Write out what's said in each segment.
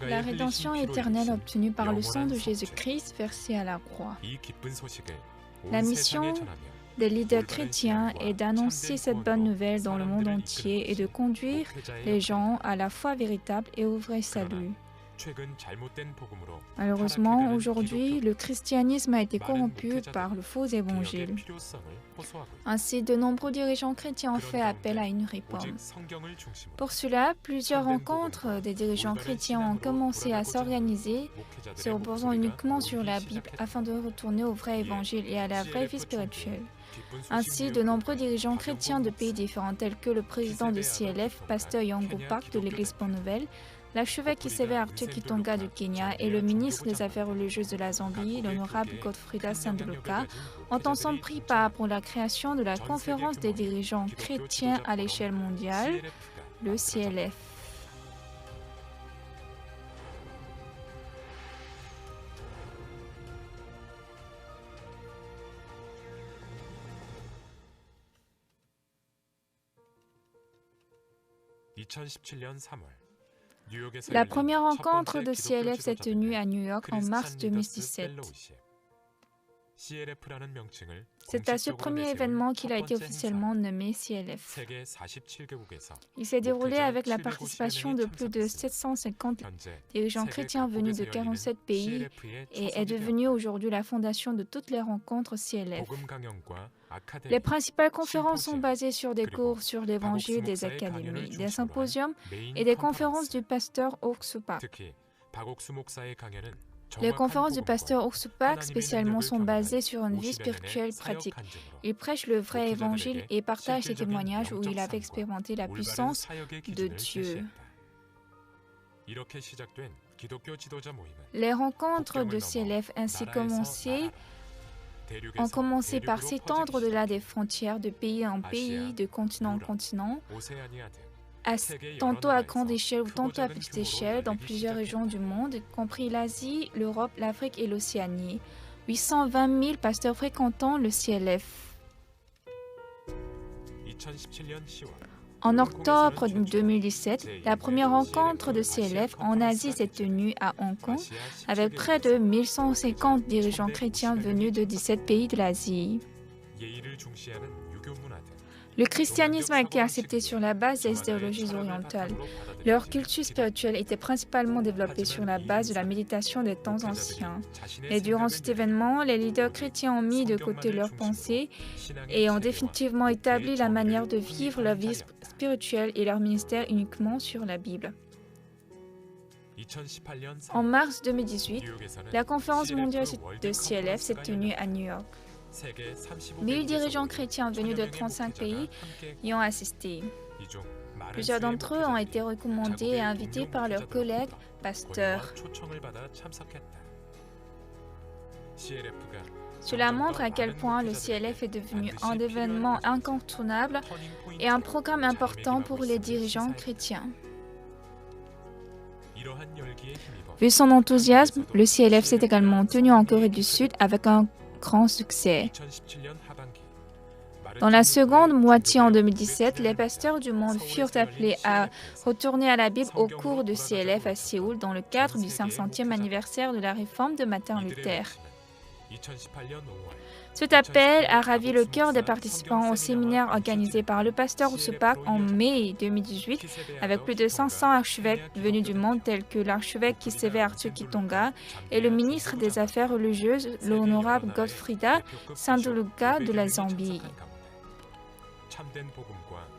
La rédemption éternelle obtenue par le sang de Jésus-Christ versé à la croix. La mission des leaders chrétiens est d'annoncer cette bonne nouvelle dans le monde entier et de conduire les gens à la foi véritable et au vrai salut. Malheureusement, aujourd'hui, le christianisme a été corrompu par le faux évangile. Ainsi, de nombreux dirigeants chrétiens ont fait appel à une réforme. Pour cela, plusieurs rencontres des dirigeants chrétiens ont commencé à s'organiser, se reposant uniquement sur la Bible afin de retourner au vrai évangile et à la vraie vie spirituelle. Ainsi, de nombreux dirigeants chrétiens de pays différents tels que le président de CLF, pasteur Yongo Park de l'Église Bonne Nouvelle, l'archevêque Kisebe Arthur Kitonga du Kenya et le ministre des Affaires religieuses de la Zambie, l'honorable Godfrida Sanduluka, ont ensemble pris part pour la création de la conférence des dirigeants chrétiens à l'échelle mondiale, le CLF. La première rencontre de CLF s'est tenue à New York en mars 2017. C'est à ce premier événement qu'il a été officiellement nommé CLF. Il s'est déroulé avec la participation de plus de 750 dirigeants chrétiens venus de 47 pays et est devenu aujourd'hui la fondation de toutes les rencontres CLF. Les principales conférences sont basées sur des cours sur l'évangile, des académies, des symposiums et des conférences du pasteur Oksupak. Les conférences du pasteur Oksupak spécialement sont basées sur une vie spirituelle pratique. Il prêche le vrai évangile et partage ses témoignages où il avait expérimenté la puissance de Dieu. Les rencontres de CLF ainsi ont commencé par s'étendre au-delà des frontières de pays en pays, de continent en continent, tantôt à grande échelle ou tantôt à petite échelle dans plusieurs régions du monde, y compris l'Asie, l'Europe, l'Afrique et l'Océanie. 820 000 pasteurs fréquentant le CLF. En octobre 2017, la première rencontre de CLF en Asie s'est tenue à Hong Kong avec près de 1150 dirigeants chrétiens venus de 17 pays de l'Asie. Le christianisme a été accepté sur la base des idéologies orientales. Leur culture spirituelle était principalement développée sur la base de la méditation des temps anciens. Et durant cet événement, les leaders chrétiens ont mis de côté leurs pensées et ont définitivement établi la manière de vivre leur vie spirituelle et leur ministère uniquement sur la Bible. En mars 2018, la conférence mondiale de CLF s'est tenue à New York. 1000 dirigeants chrétiens venus de 35 pays y ont assisté. Plusieurs d'entre eux ont été recommandés et invités par leurs collègues pasteurs. Cela montre à quel point le CLF est devenu un événement incontournable et un programme important pour les dirigeants chrétiens. Vu son enthousiasme, le CLF s'est également tenu en Corée du Sud avec un grand succès. Dans la seconde moitié en 2017, les pasteurs du monde furent appelés à retourner à la Bible au cours de CLF à Séoul dans le cadre du 500e anniversaire de la réforme de Martin Luther. Cet appel a ravi le cœur des participants au séminaire organisé par le pasteur Oksupak en mai 2018 avec plus de 500 archevêques venus du monde tels que l'archevêque Kisebe Arthur Kitonga et le ministre des Affaires religieuses, l'honorable Godfrida Sanduluka de la Zambie.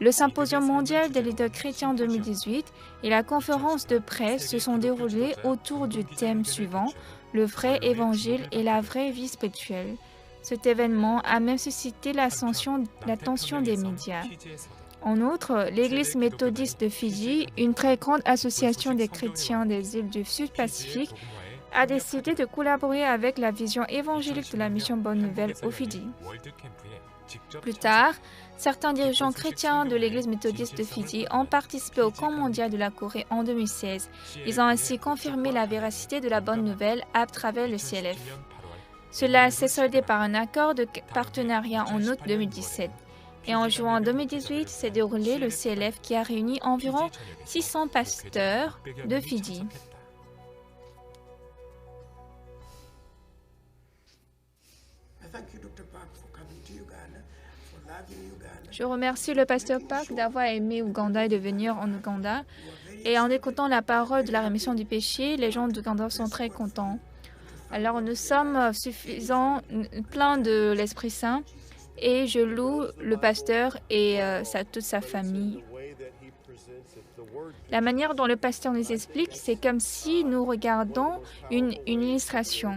Le symposium mondial des leaders chrétiens 2018 et la conférence de presse se sont déroulés autour du thème suivant, le vrai évangile et la vraie vie spirituelle. Cet événement a même suscité l'attention des médias. En outre, l'Église méthodiste de Fidji, une très grande association des chrétiens des îles du Sud-Pacifique, a décidé de collaborer avec la vision évangélique de la mission Bonne Nouvelle au Fidji. Plus tard, certains dirigeants chrétiens de l'Église méthodiste de Fidji ont participé au camp mondial de la Corée en 2016. Ils ont ainsi confirmé la véracité de la Bonne Nouvelle à travers le CLF. Cela s'est soldé par un accord de partenariat en août 2017. Et en juin 2018 s'est déroulé le CLF qui a réuni environ 600 pasteurs de Fidji. Je remercie le pasteur Park d'avoir aimé Ouganda et de venir en Ouganda. Et en écoutant la parole de la rémission du péché, les gens d'Ouganda sont très contents. Alors nous sommes pleins de l'Esprit Saint et je loue le pasteur et toute sa famille. La manière dont le pasteur nous explique, c'est comme si nous regardons une illustration.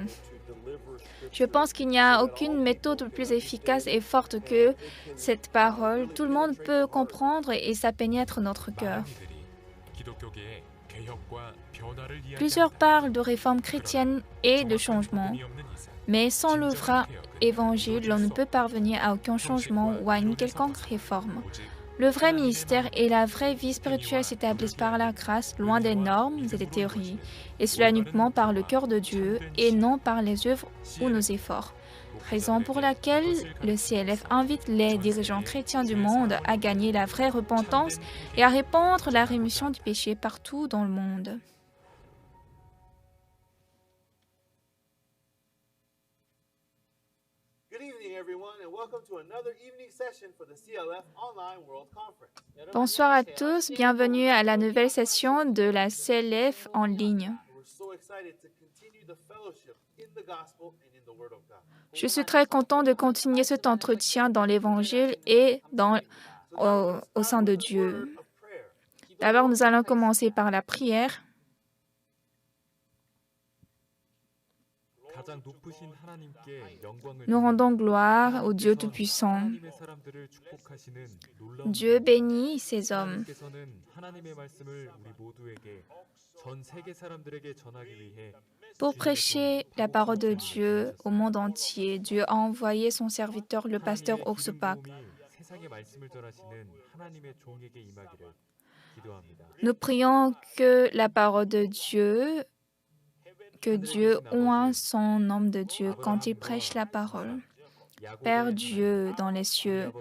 Je pense qu'il n'y a aucune méthode plus efficace et forte que cette parole. Tout le monde peut comprendre et ça pénètre notre cœur. Plusieurs parlent de réforme chrétienne et de changement, mais sans le vrai évangile, l'on ne peut parvenir à aucun changement ou à une quelconque réforme. Le vrai ministère et la vraie vie spirituelle s'établissent par la grâce, loin des normes et des théories, et cela uniquement par le cœur de Dieu et non par les œuvres ou nos efforts. Raison pour laquelle le CLF invite les dirigeants chrétiens du monde à gagner la vraie repentance et à répandre la rémission du péché partout dans le monde. Bonsoir à tous, bienvenue à la nouvelle session de la CLF en ligne. Je suis très content de continuer cet entretien dans l'Évangile et au sein de Dieu. D'abord, nous allons commencer par la prière. Nous rendons gloire au Dieu Tout-Puissant. Dieu bénit ses hommes. Pour prêcher la parole de Dieu au monde entier, Dieu a envoyé son serviteur, le pasteur Oksupak. Nous prions que la parole de Dieu, que Dieu oint son homme de Dieu quand il prêche la parole. Père Dieu dans les cieux,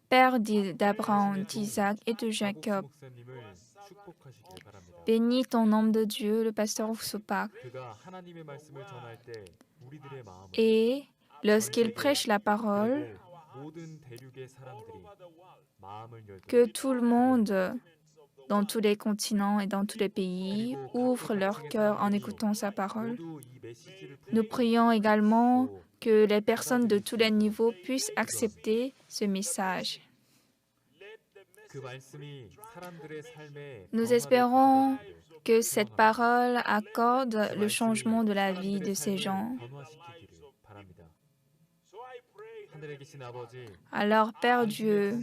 Père d'Abraham, d'Isaac et de Jacob, bénis ton homme de Dieu, le pasteur Oksupak. Et lorsqu'il prêche la parole, que tout le monde, dans tous les continents et dans tous les pays, ouvre leur cœur en écoutant sa parole. Nous prions également que les personnes de tous les niveaux puissent accepter ce message. Nous espérons que cette parole accorde le changement de la vie de ces gens. Alors, Père Dieu,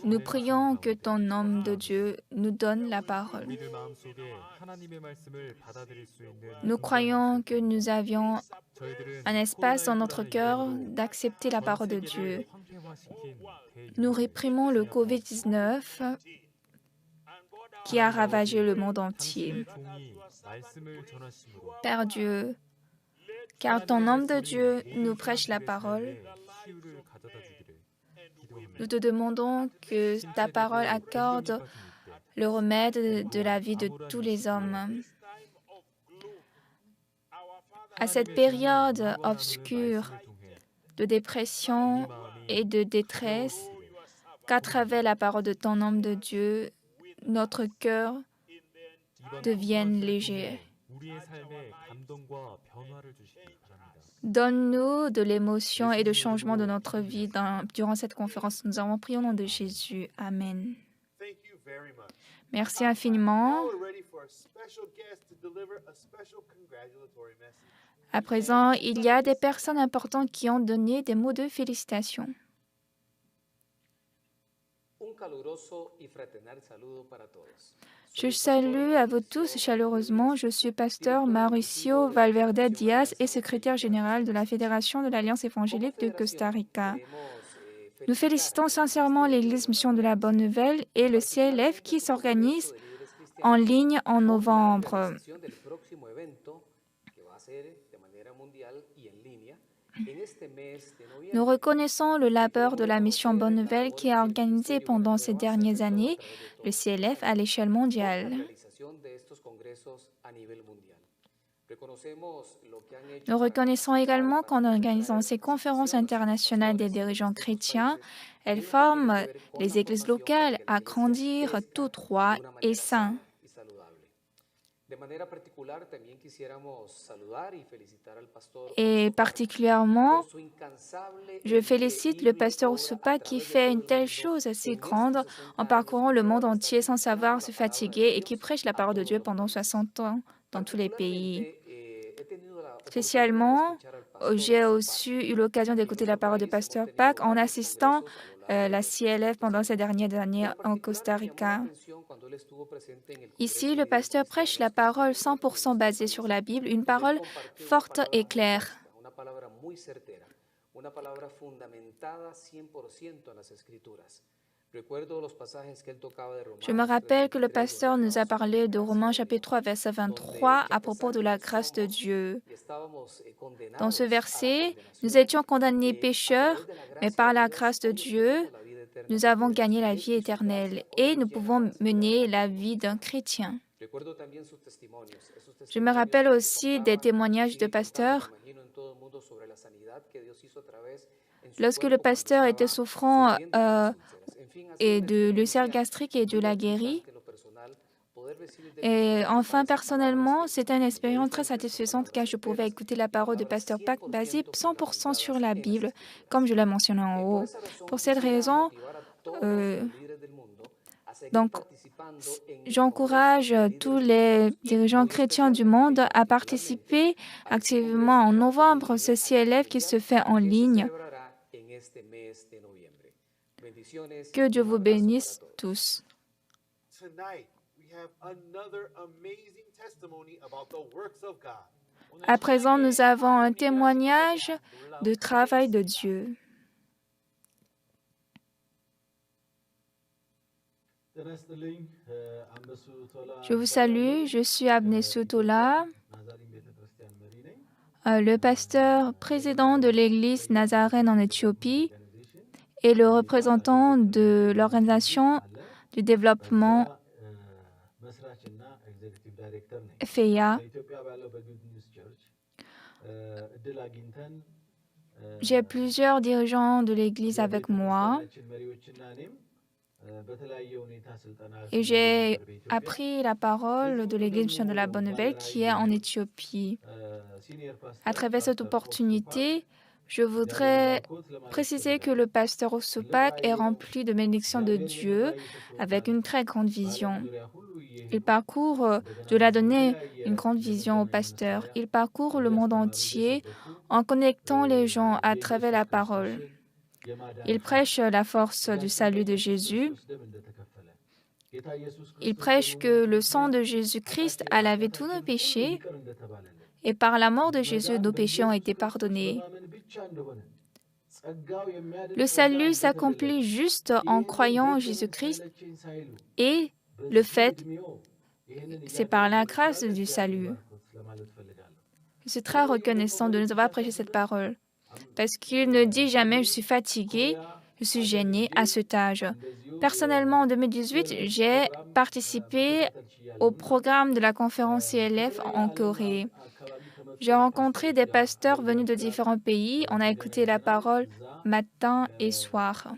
nous prions que ton homme de Dieu nous donne la parole. Nous croyons que nous avions un espace dans notre cœur d'accepter la parole de Dieu. Nous réprimons le COVID-19 qui a ravagé le monde entier. Père Dieu, car ton homme de Dieu nous prêche la parole, nous te demandons que ta parole accorde le remède de la vie de tous les hommes. À cette période obscure de dépression et de détresse, qu'à travers la parole de ton homme de Dieu, notre cœur devienne léger. Donne-nous de l'émotion et de changement de notre vie durant cette conférence. Nous avons prié au nom de Jésus. Amen. Merci infiniment. À présent, il y a des personnes importantes qui ont donné des mots de félicitations. Je salue à vous tous chaleureusement. Je suis pasteur Mauricio Valverde Diaz et secrétaire général de la Fédération de l'Alliance évangélique de Costa Rica. Nous félicitons sincèrement l'Église Mission de la Bonne Nouvelle et le CLF qui s'organise en ligne en novembre. Nous reconnaissons le labeur de la mission Bonne Nouvelle qui a organisé pendant ces dernières années le CLF à l'échelle mondiale. Nous reconnaissons également qu'en organisant ces conférences internationales des dirigeants chrétiens, elles forment les églises locales à grandir tout droit et sain. Et particulièrement, je félicite le pasteur Ousupa qui fait une telle chose assez grande en parcourant le monde entier sans savoir se fatiguer et qui prêche la parole de Dieu pendant 60 ans dans tous les pays. Spécialement, j'ai aussi eu l'occasion d'écouter la parole de pasteur Pac en assistant la CLF pendant ces dernières années en Costa Rica. Ici, le pasteur prêche la parole 100% basée sur la Bible, une parole forte et claire. Je me rappelle que le pasteur nous a parlé de Romains chapitre 3, verset 23 à propos de la grâce de Dieu. Dans ce verset, nous étions condamnés pécheurs, mais par la grâce de Dieu, nous avons gagné la vie éternelle et nous pouvons mener la vie d'un chrétien. Je me rappelle aussi des témoignages de pasteurs. Lorsque le pasteur était souffrant et de l'ulcère gastrique et Dieu l'a guéri. Et enfin, personnellement, c'était une expérience très satisfaisante car je pouvais écouter la parole de pasteur Pac basée 100% sur la Bible, comme je l'ai mentionné en haut. Pour cette raison, j'encourage tous les dirigeants chrétiens du monde à participer activement en novembre ce CLF qui se fait en ligne. Que Dieu vous bénisse tous. À présent, nous avons un témoignage de travail de Dieu. Je vous salue, je suis Abnesu Tola, le pasteur président de l'église Nazarène en Éthiopie et le représentant de l'organisation du développement FEIA. J'ai plusieurs dirigeants de l'Église avec moi et j'ai appris la parole de l'Église Mission de la Bonne Nouvelle qui est en Éthiopie. À travers cette opportunité, je voudrais préciser que le pasteur Ousupak est rempli de bénédictions de Dieu avec une très grande vision. Il parcourt, Dieu l'a donné une grande vision au pasteur. Il parcourt le monde entier en connectant les gens à travers la parole. Il prêche la force du salut de Jésus. Il prêche que le sang de Jésus-Christ a lavé tous nos péchés et par la mort de Jésus, nos péchés ont été pardonnés. Le salut s'accomplit juste en croyant en Jésus-Christ et le fait, c'est par la grâce du salut. Je suis très reconnaissant de nous avoir prêché cette parole parce qu'il ne dit jamais « je suis fatigué, je suis gêné à cet âge ». Personnellement, en 2018, j'ai participé au programme de la conférence CLF en Corée. J'ai rencontré des pasteurs venus de différents pays. On a écouté la parole matin et soir.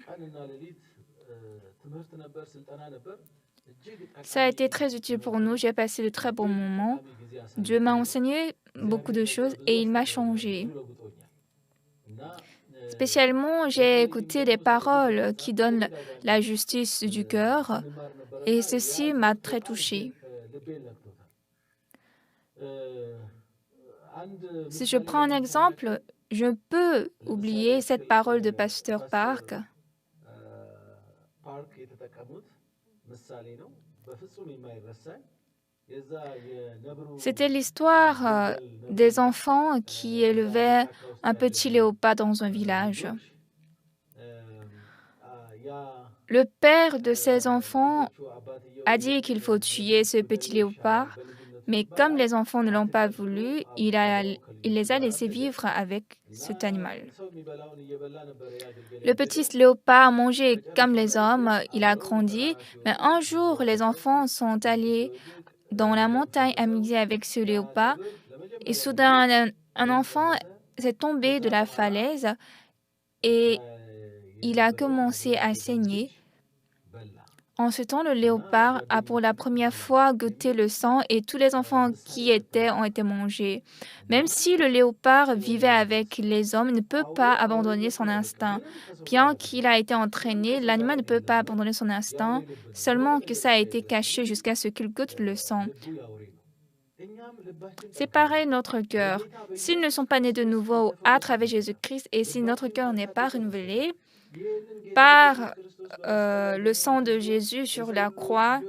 Ça a été très utile pour nous. J'ai passé de très bons moments. Dieu m'a enseigné beaucoup de choses et il m'a changé. Spécialement, j'ai écouté des paroles qui donnent la justice du cœur et ceci m'a très touchée. Si je prends un exemple, je peux oublier cette parole de pasteur Park. C'était l'histoire des enfants qui élevaient un petit léopard dans un village. Le père de ces enfants a dit qu'il faut tuer ce petit léopard Mais comme les enfants ne l'ont pas voulu, il les a laissés vivre avec cet animal. Le petit léopard mangeait comme les hommes, il a grandi, mais un jour, les enfants sont allés dans la montagne amuser avec ce léopard et soudain, un enfant s'est tombé de la falaise et il a commencé à saigner. En ce temps, le léopard a pour la première fois goûté le sang et tous les enfants qui étaient ont été mangés. Même si le léopard vivait avec les hommes, il ne peut pas abandonner son instinct. Bien qu'il a été entraîné, l'animal ne peut pas abandonner son instinct, seulement que ça a été caché jusqu'à ce qu'il goûte le sang. C'est pareil notre cœur. S'ils ne sont pas nés de nouveau à travers Jésus-Christ et si notre cœur n'est pas renouvelé par le sang de Jésus sur la croix,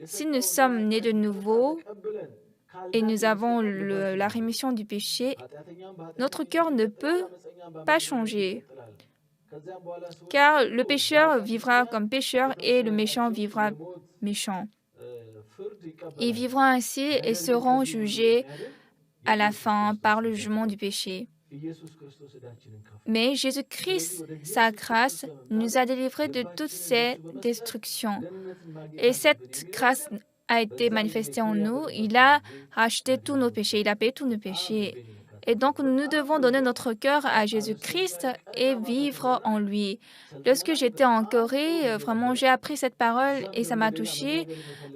si nous sommes nés de nouveau et nous avons la rémission du péché, notre cœur ne peut pas changer. Car le pécheur vivra comme pécheur et le méchant vivra méchant. Ils vivront ainsi et seront jugés à la fin par le jugement du péché. Mais Jésus-Christ, sa grâce, nous a délivrés de toutes ces destructions. Et cette grâce a été manifestée en nous. Il a racheté tous nos péchés, il a payé tous nos péchés. Et donc, nous devons donner notre cœur à Jésus-Christ et vivre en lui. Lorsque j'étais en Corée, vraiment, j'ai appris cette parole et ça m'a touchée.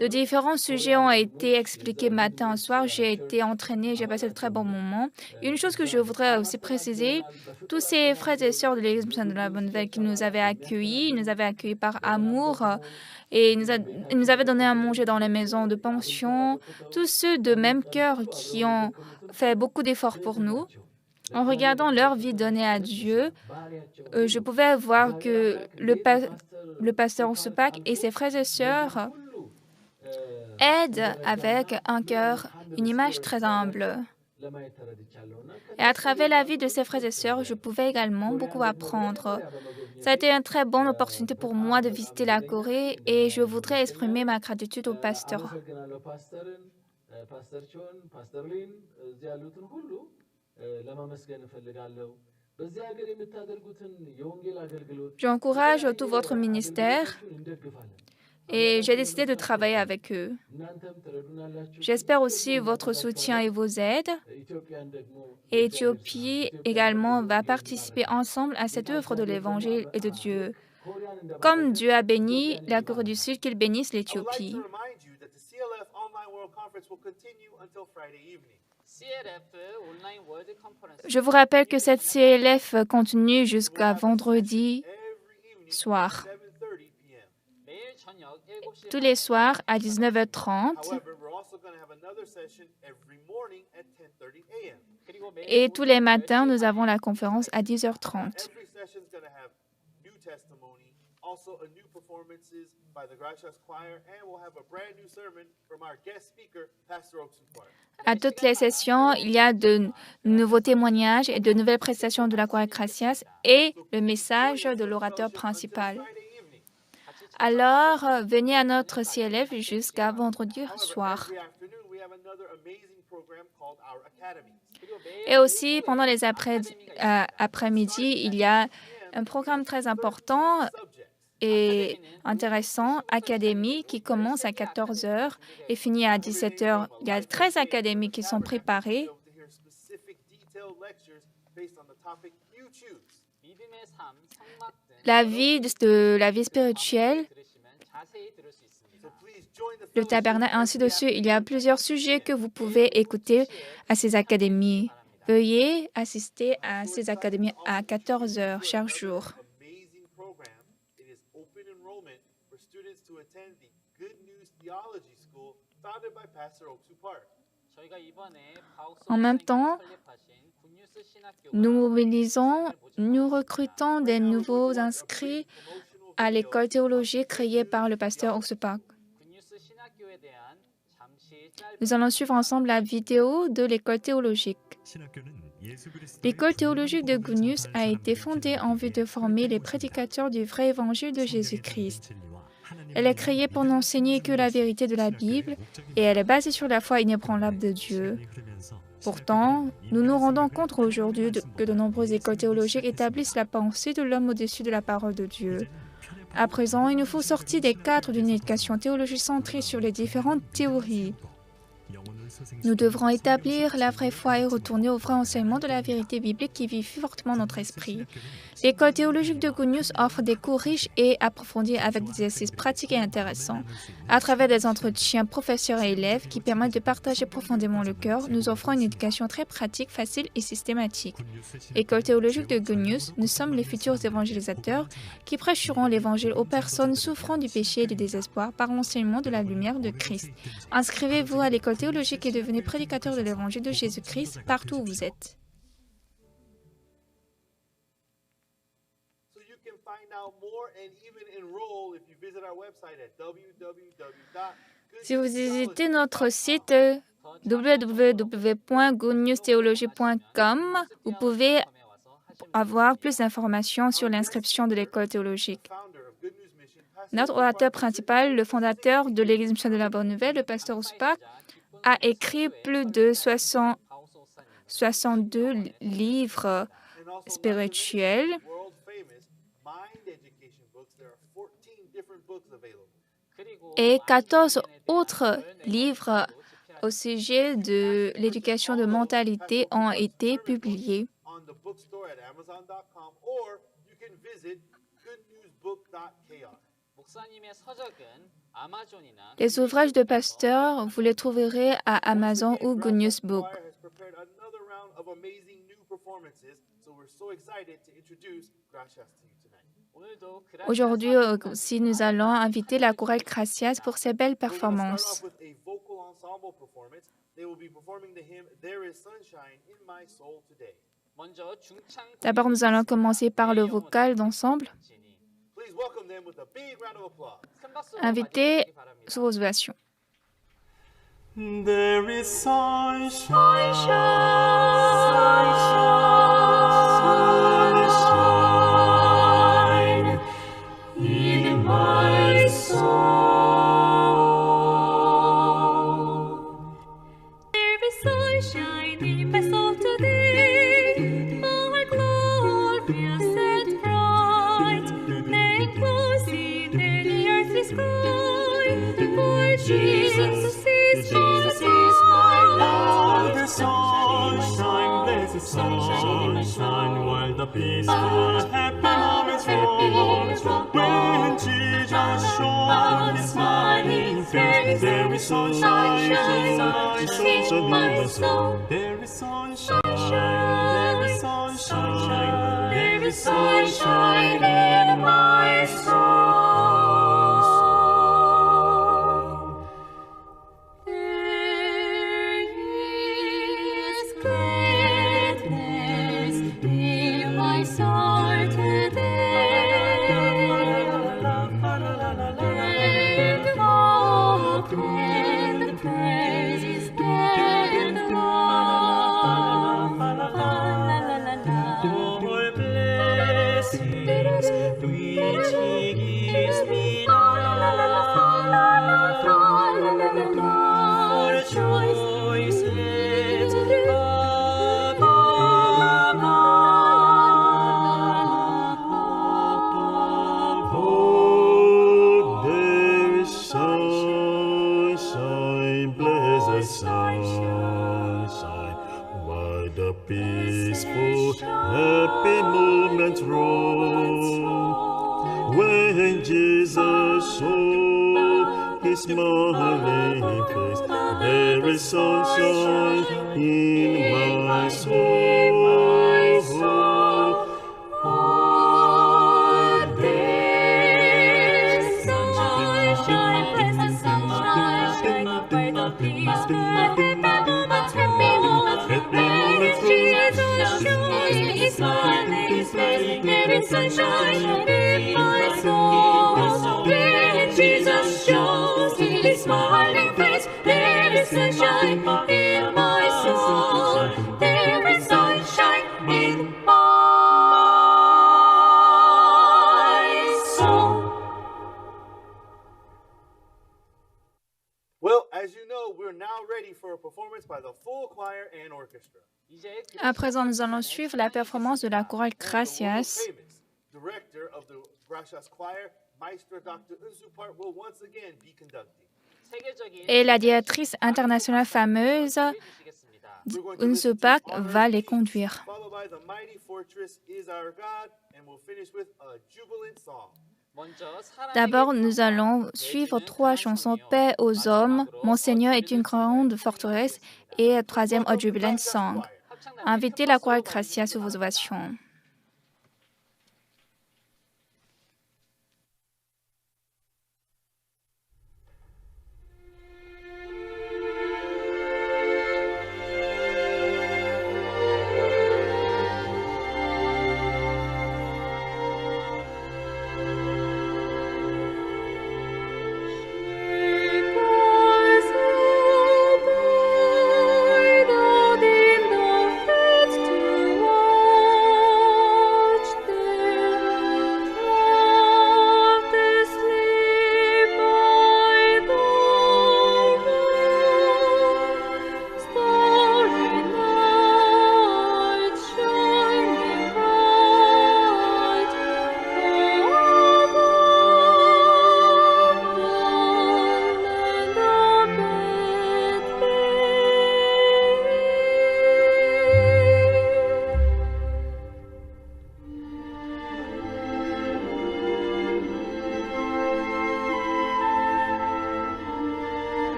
De différents sujets ont été expliqués matin au soir. J'ai été entraînée, j'ai passé de très bons moments. Une chose que je voudrais aussi préciser, tous ces frères et sœurs de l'Église de la Bonne Nouvelle qui nous avaient accueillis par amour et ils nous avaient donné à manger dans les maisons de pension, tous ceux de même cœur qui ont fait beaucoup d'efforts pour nous. En regardant leur vie donnée à Dieu, je pouvais voir que le pasteur Osupak et ses frères et sœurs aident avec un cœur, une image très humble. Et à travers la vie de ses frères et sœurs, je pouvais également beaucoup apprendre. Ça a été une très bonne opportunité pour moi de visiter la Corée et je voudrais exprimer ma gratitude au pasteur. J'encourage tout votre ministère et j'ai décidé de travailler avec eux. J'espère aussi votre soutien et vos aides. Et Éthiopie également va participer ensemble à cette œuvre de l'Évangile et de Dieu. Comme Dieu a béni la Corée du Sud, qu'il bénisse l'Éthiopie. Je vous rappelle que cette CLF continue jusqu'à vendredi soir. Tous les soirs à 19h30 et tous les matins, nous avons la conférence à 10h30. À toutes les sessions, il y a de nouveaux témoignages et de nouvelles prestations de la chorale Gracias et le message de l'orateur principal. Alors, venez à notre CLF jusqu'à vendredi soir. Et aussi, pendant les après-midi, il y a un programme très important et intéressant, Académie, qui commence à 14h et finit à 17h. Il y a 13 académies qui sont préparées. La vie spirituelle, le tabernacle, ainsi de suite. Il y a plusieurs sujets que vous pouvez écouter à ces académies. Veuillez assister à ces académies à 14h chaque jour. En même temps, nous recrutons des nouveaux inscrits à l'école théologique créée par le pasteur Osupak. Nous allons suivre ensemble la vidéo de l'école théologique. L'école théologique de Gunius a été fondée en vue de former les prédicateurs du vrai évangile de Jésus-Christ. Elle est créée pour n'enseigner que la vérité de la Bible et elle est basée sur la foi inébranlable de Dieu. Pourtant, nous nous rendons compte aujourd'hui que de nombreuses écoles théologiques établissent la pensée de l'homme au-dessus de la parole de Dieu. À présent, il nous faut sortir des cadres d'une éducation théologique centrée sur les différentes théories. Nous devrons établir la vraie foi et retourner au vrai enseignement de la vérité biblique qui vit fortement notre esprit. L'école théologique de Good News offre des cours riches et approfondis avec des exercices pratiques et intéressants. À travers des entretiens professeurs et élèves qui permettent de partager profondément le cœur, nous offrons une éducation très pratique, facile et systématique. École théologique de Good News, nous sommes les futurs évangélisateurs qui prêcheront l'évangile aux personnes souffrant du péché et du désespoir par l'enseignement de la lumière de Christ. Inscrivez-vous à l'école théologique et devenez prédicateur de l'évangile de Jésus-Christ partout où vous êtes. Si vous visitez notre site www.goodnewstheology.com, vous pouvez avoir plus d'informations sur l'inscription de l'école théologique. Notre orateur principal, le fondateur de l'Église missionnaire de la Bonne Nouvelle, le pasteur Uspak, a écrit plus de 62 livres spirituels et 14 autres livres au sujet de l'éducation de mentalité ont été publiés. Les ouvrages de pasteur, vous les trouverez à Amazon ou Good News Book. Aujourd'hui aussi, nous allons inviter la chorale Gracias pour ses belles performances. D'abord, nous allons commencer par le vocal d'ensemble. Invitez sous vos ovations. There is sunshine, sunshine in my soul. There is sunshine in my soul today, more glorious and bright than clouds in any earthly sky. For Jesus is my light. The sunshine, blessed sunshine, while the peaceful, happy moments roll. When Jesus shone His smiling face, there is sunshine in my soul. There is sunshine, there is sunshine, there is sunshine in my soul. When Jesus showed His smiling face, there is sunshine in my soul. Oh, there's sunshine, pleasant sunshine, by the peace, happy moments roll. When Jesus showed His smiling face, there is sunshine in my soul. When Jesus shows His smiling face, there is sunshine in my soul. There is sunshine in my soul. À présent, nous allons suivre la performance de la chorale Gracias. Et la directrice internationale fameuse, Eunsu Park, va les conduire. D'abord, nous allons suivre 3 chansons Paix aux hommes, Mon Seigneur est une grande forteresse et troisième A Jubilant Song. Invitez la chorale Gracias sur vos ovations.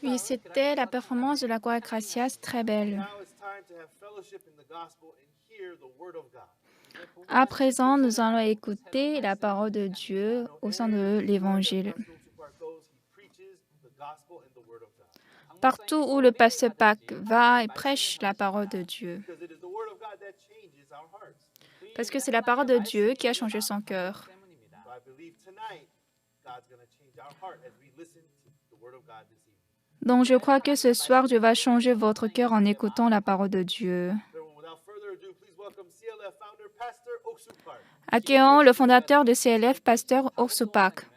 Puis c'était la performance de la chorale Gracias, très belle. À présent, nous allons écouter la parole de Dieu au sein de l'Évangile. Partout où le pasteur Pak va et prêche la parole de Dieu. Parce que c'est la parole de Dieu qui a changé son cœur. Donc je crois que ce soir, Dieu va changer votre cœur en écoutant la parole de Dieu. Accueillons le fondateur de CLF, pasteur Oksupak.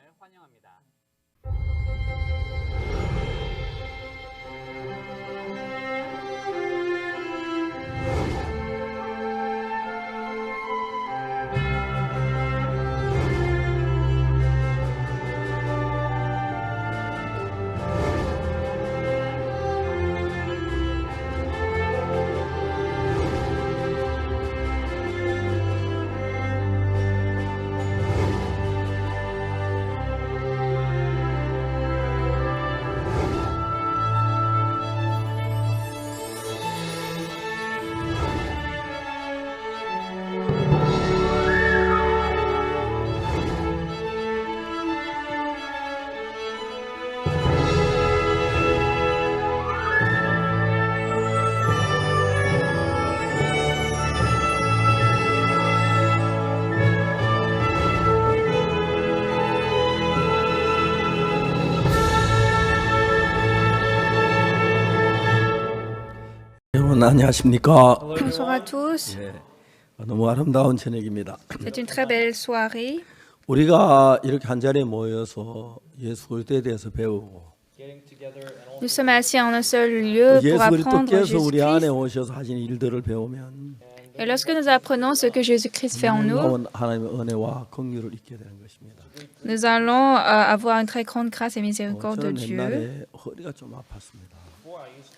안녕하십니까? Bonsoir à tous. 너무 아름다운 저녁입니다. C'est une très belle soirée. 우리가 이렇게 한 자리에 모여서 예수 그리스도에 대해서 배우고 Nous sommes assis en un seul lieu pour 예수 apprendre 그리스도께서 우리 안에 Jésus-Christ. 오셔서 하신 일들을 배우면 Et lorsque nous apprenons ce que Jésus-Christ fait en nous, 놀라운 하나님의 은혜와 긍휼을 잊게 되는 것입니다. nous allons avoir une très grande grâce et miséricorde de 저는 Dieu. 옛날에 허리가 좀 아팠습니다.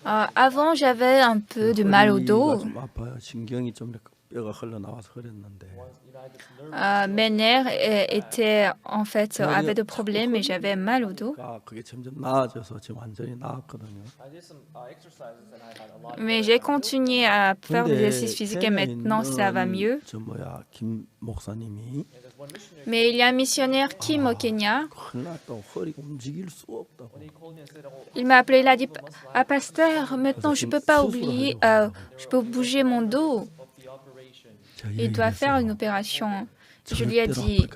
Avant, j'avais un peu de mal au 허리가 dos. 좀 아파요. 신경이 좀 이렇게 뼈가 흘러나와서 그랬는데 Mes nerfs avaient de problèmes et j'avais mal au dos. 그게 점점 나아져서 지금 완전히 나았거든요. Mais j'ai continué à faire des 근데 exercices physiques et maintenant ça va mieux. 김 목사님이 Mais il y a un missionnaire Kim au Kenya. 큰일 났다고 허리가 움직일 수 없다고. Il m'a appelé, il a dit ah, pasteur, maintenant je peux pas oublier, je peux bouger mon dos. Il doit faire une opération. Je lui ai dit,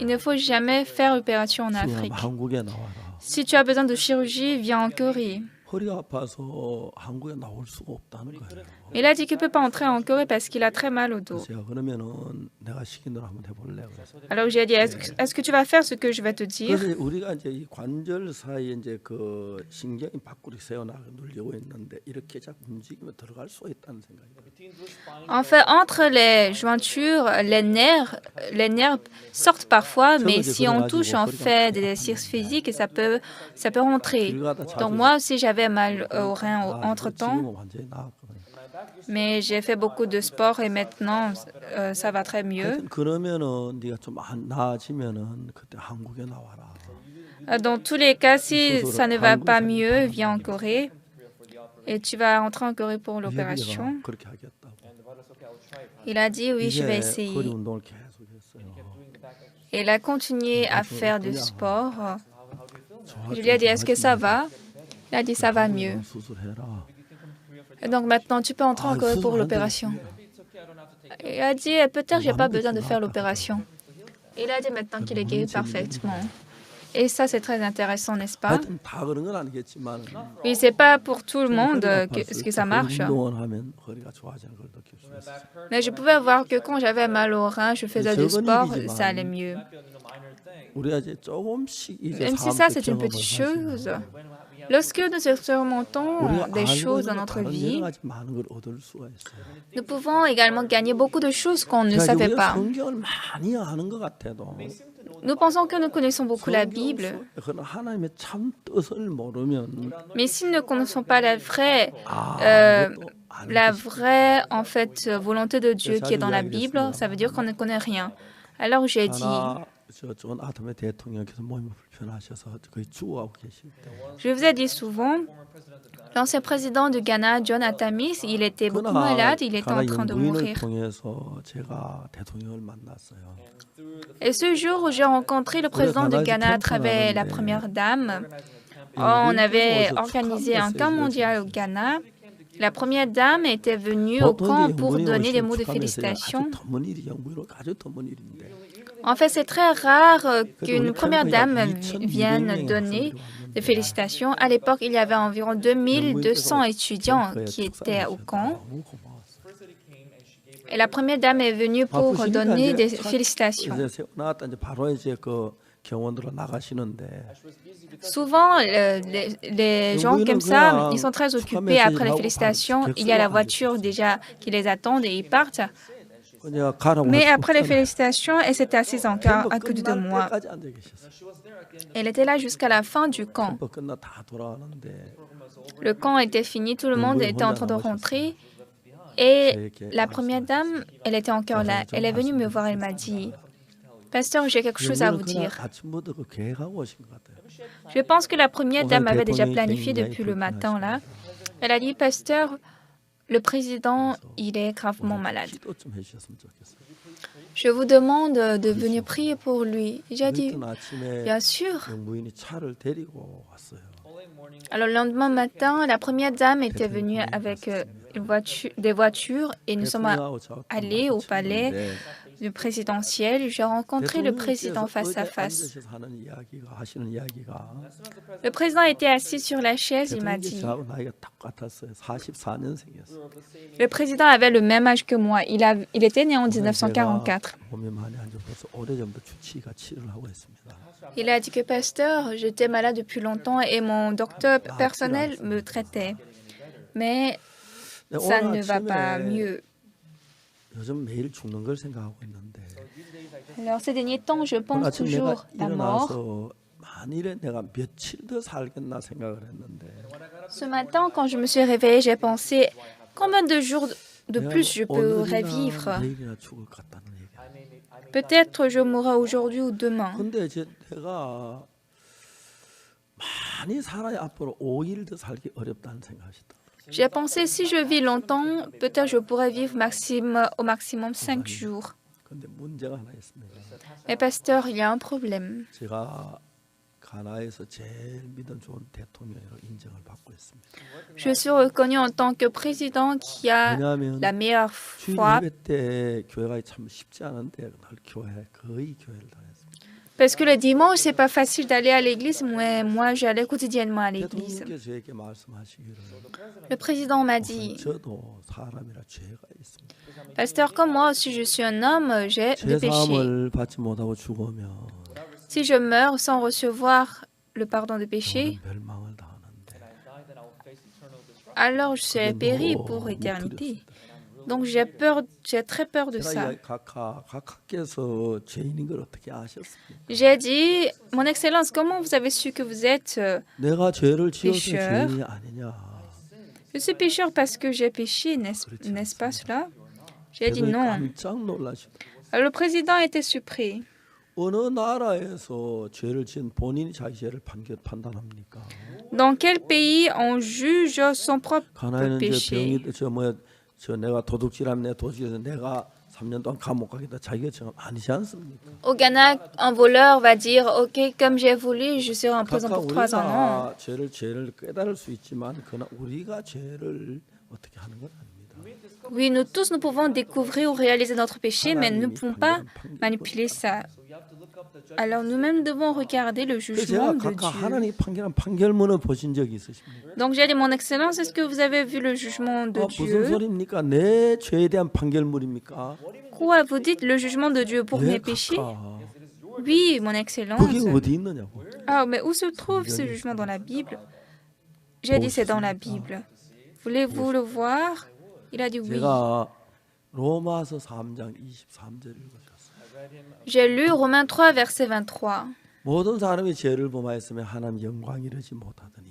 il ne faut jamais faire opération en Afrique. 한국에 나와라. Si tu as besoin de chirurgie, viens en Corée. 허리가 아파서 한국에 나올 수가 없다는 거예요. Il a dit qu'il ne peut pas entrer en Corée parce qu'il a très mal au dos. 제가 그러면은 내가 시킨 대로 한번 해볼래 그래서. Alors j'ai dit, est-ce que tu vas faire ce que je vais te dire? 그래서 우리가 이제 이 관절 사이에 이제 그 신경이 밖으로 새어나가 눌리고 있는데 이렇게 자꾸 움직이면 들어갈 수가 있다는 생각이 들어요. En fait, entre les jointures, les nerfs sortent parfois, mais si on touche, on fait des exercices physiques et ça peut rentrer. Donc moi aussi, j'avais mal au rein entre-temps. 지금은 완전히 나았거든요. Mais j'ai fait beaucoup de sport et maintenant, ça va très mieux. 하여튼 그러면은 네가 좀 나아지면은 그때 한국에 나와라. Dans tous les cas, si ça ne va pas mieux, viens en Corée. Et tu vas rentrer en Corée pour l'opération. 협의가 그렇게 하겠다고. Il a dit oui, je vais 이제 허리 essayer. 운동을 계속했어요. Et il a continué à faire du sport. Je lui ai dit, est-ce que ça va? Il a dit, ça va mieux. 수술해라. Et donc maintenant, tu peux entrer en Corée pour l'opération. Il a dit, peut-être j'ai pas besoin de faire l'opération. Il a dit maintenant qu'il est guéri parfaitement. Et ça, c'est très intéressant, n'est-ce pas? 하여튼 다 그런 건 아니겠지만 Oui, c'est pas pour tout le monde que ça marche. 운동을 하면 허리가 좋아지는 걸 느낄 수 있어요. Mais je pouvais voir que quand j'avais mal au rein, je faisais du sport, ça allait mieux. 우리가 이제 조금씩 이제 Même si ça, 삶의 c'est une 경험을 petite 하시면 chose. Lorsque nous expérimentons 우리가 des 알고 choses dans 있는 notre 다른 vie, 여러 가지 많은 걸 얻을 수가 있어요. nous pouvons également gagner beaucoup de choses qu'on ne 그러니까 savait 우리가 pas. 성경을 많이 아는 것 같아도 Nous pensons que nous connaissons beaucoup la Bible, 그런 하나님의 참 뜻을 모르면 mais si nous ne connaissons pas 아무것도 아는 la 것이 vraie en fait, volonté de Dieu qui est dans la Bible, ça veut dire qu'on ne connaît rien. Alors j'ai dit, 존 아담의 대통령께서 몸이 불편하셔서 거의 죽어가고 계실 때 je vous ai dit souvent, l'ancien président du Ghana, John Atamis, il était beaucoup malade, il était en train de 영부인을 mourir. 통해서 제가 대통령을 만났어요. Et ce jour où j'ai rencontré le président du Ghana à travers la première dame, on avait organisé un camp mondial au Ghana. La première dame était venue au camp pour donner des mots de félicitations. 아주 드문 일이 영부인으로 아주 드문 일인데 En fait, c'est très rare qu'une première dame vienne donner des félicitations. À l'époque, il y avait environ 2200 étudiants qui étaient au camp. 너무 고마웠어요. Et la première dame est venue pour 바쁘시니까 donner des 이제 félicitations. 이제 세워 나왔다 이제 바로 이제 그 경원으로 나가시는데 Souvent, les gens comme ça, ils sont très occupés après les félicitations. Il y a la voiture déjà qui les attend et ils partent. 그냥 가라고 Mais 할 après 수가 les félicitations, elle s'était assise encore à côté de moi. 끝날 때까지 앉아 계셨어요. Elle était là jusqu'à la fin du camp. 캠프 끝나 다 돌아가는데 Le camp était fini, tout le monde était en train de rentrer. Et la première dame, elle était encore là. Elle est venue me voir, elle m'a dit, « Pasteur, j'ai quelque chose à vous dire. » 아침부터 그 계획하고 오신 것 같아요. Je pense que la première dame avait déjà planifié depuis le matin là. Elle a dit, « Pasteur, le président, il est gravement malade. 기도 좀 해주셨으면 좋겠어요. Je vous demande de venir prier pour lui. » J'ai dit, 그랬던 아침에 bien sûr. 영부인이 차를 데리고 왔어요. Alors le lendemain matin, la première dame était venue avec des voitures et nous sommes allés au palais du présidentiel. J'ai rencontré le président face à face. 앉으셔서 하시는 이야기가 Le président était assis sur la chaise, il m'a 대통령이 dit. 저하고 나이가 똑같았어요. 44년생이었어요. Le président avait le même âge que moi. Il était né en 1944. 몸이 많이 안 좋아서 오래전부터 주치의가 치료를 하고 있습니다. Il a dit que pasteur, j'étais malade depuis longtemps et mon docteur personnel me traitait. Mais ça ne va pas mieux. 요즘 매일 죽는 걸 생각하고 있는데 Alors ces derniers temps, je 오늘 pense 아침 toujours 내가 à la mort. 일어나서 만일에 내가 며칠 더 살겠나 생각을 했는데 Ce matin, quand je me suis réveillée, j'ai pensé combien de jours de plus je pourrais vivre. 내일이나 죽을 것 같다는 얘기. Peut-être je mourrai aujourd'hui ou demain. 근데 이제 내가 많이 살아야 앞으로 5일 더 살기 어렵다는 생각하시다. J'ai pensé si je vis longtemps, peut-être je pourrais vivre au maximum 5 jours. 근데 문제가 하나 있습니다. Mais pasteur, il y a un problème. 제가 가나에서 제일 믿음 좋은 대통령으로 인정을 받고 있습니다. Je suis reconnu en tant que président qui a 왜냐하면 la meilleure 주일 foi 예배 때 교회가 참 쉽지 않은데 늘 거의 교회를 다녔습니다. parce que le dimanche, c'est pas facile d'aller à l'église, mais moi j'allais quotidiennement à l'église. 대통령께서 저에게 말씀하시기를 Le président m'a dit, 저도 사람이라 죄가 있습니다. pasteur, comme moi aussi je suis un homme, j'ai des péchés. 죄사함을 받지 못하고 죽으면 Si je meurs sans recevoir le pardon de péché, 저는 멸망을 당하는데 alors je serai péri pour éternité. Donc j'ai très peur de ça. 각하께서 죄인인 걸 어떻게 아셨습니까? J'ai dit, mon Excellence, comment vous avez su que vous êtes 내가 죄를 지어서 pécheur? 죄인이 아니냐? Je suis pécheur parce que j'ai péché, n'est-ce pas cela? J'ai dit 대통령이 non. 깜짝 놀라시더라고요. Alors, le président était surpris. 어느 나라에서 죄를 지은 본인이 자기 죄를 판단합니까? Dans quel pays on juge son propre 가나에는 péché? 저 내가 도둑질하면 내 도둑질해서 내가 3년 동안 감옥 가겠다 자기가 정하면 아니지 않습니까? Au Ghana, un voleur va dire ok, comme j'ai volé, je serai en prison 각각 pour 3 ans. Non. 우리가 죄를 깨달을 수 있지만 그러나 우리가 죄를 어떻게 하는 건 아닙니다. Oui, nous tous, nous pouvons découvrir ou réaliser notre péché, mais nous ne pouvons pas manipuler ça. Alors nous-mêmes devons regarder le 그래서 jugement 제가 de 각각 Dieu. 하나님 판결한 판결문을 보신 적이 있으십니까? Donc j'ai dit, mon excellence, est-ce que vous avez vu le jugement de 무슨 Dieu? 소리입니까? 내 죄에 대한 판결문입니까? Quoi, vous dites le jugement de Dieu pour 예, mes péchés? 각각. Oui, mon excellence. 그게 어디 있느냐고. Ah, mais où se trouve ce jugement dans la Bible? J'ai dit, c'est dans la Bible. Voulez-vous le voir? Il a dit oui. 제가 로마서 3장 23절 읽으셨어요. J'ai lu Romains 3, verset 23. 모든 사람이 죄를 범하였으면 하나님 영광 이르지 못하더니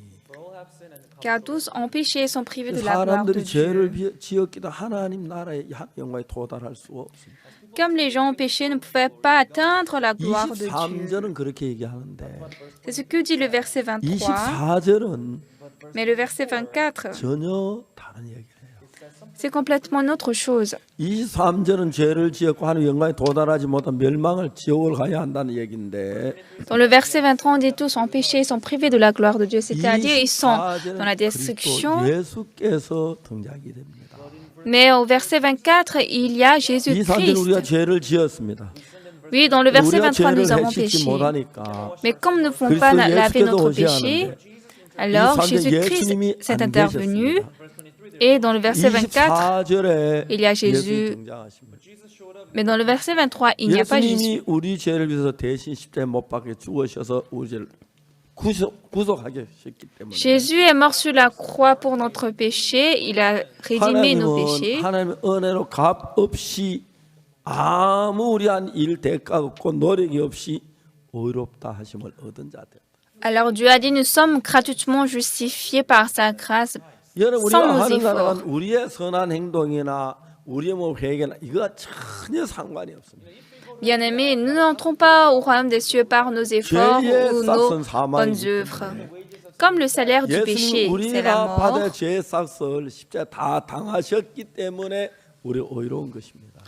Car tous ont péché et sont privés de la gloire de 사람들이 Dieu. 죄를 지었기도 하나님 나라의 영광에 도달할 수 없습니다. Comme les gens ont péché, ne pouvaient pas atteindre la gloire de Dieu. 23절은 그렇게 얘기하는데 C'est ce que dit le verset 23. 24절은 Mais le verset 24, 전혀 다른 얘기를 해요. c'est complètement une autre chose. 23절은 죄를 지었고 하나님 영광에 도달하지 못한 멸망을 지옥을 가야 한다는 얘기인데 Dans le verset 23, on dit tous ont péché et sont privés de la gloire de Dieu, c'est-à-dire ils sont dans la 24절은 destruction. 그리스도 예수께서 등장이 됩니다. Mais au verset 24, il y a 23절 우리가 Jésus-Christ. 죄를 지었습니다. Oui, dans le verset 우리가 23, nous 죄를 avons 해치지 péché. 못하니까 Mais comme nous ne pouvons pas 그리스도 laver 예수께서 notre 오셔야 péché, 하는데 alors 23절 Jésus-Christ 예수님이 s'est 안 intervenu. 계셨습니다. Et dans le verset 24, 24절에 il y a Jésus. Mais dans le verset 23, il n'y a pas Jésus. 예수님이 우리 죄를 위해서 대신 십자가에 못 박혀 죽으셔서 우리 죄를 구속하게 하셨기 때문에 Jésus est mort sur la croix pour notre péché. Il a rédimé nos péchés. 하나님의 은혜로 값 없이 아무 우리한 일 대가 없고 노력이 없이 의롭다 하심을 얻은 자들. Alors Dieu a dit, nous sommes gratuitement justifiés par sa grâce 여러분 sans 우리가 nos 하는 efforts. 사람은 우리의 선한 행동이나 우리의 뭐 회개나 이거와 전혀 상관이 없습니다. Bien-aimés, nous n'entrons pas au royaume des cieux par nos efforts ou nos bonnes œuvres. Comme le salaire du péché, 예수님 c'est la 우리가 받을 mort. 죄의 삭을 십자가 다 당하셨기 때문에 우리 의로운 것입니다.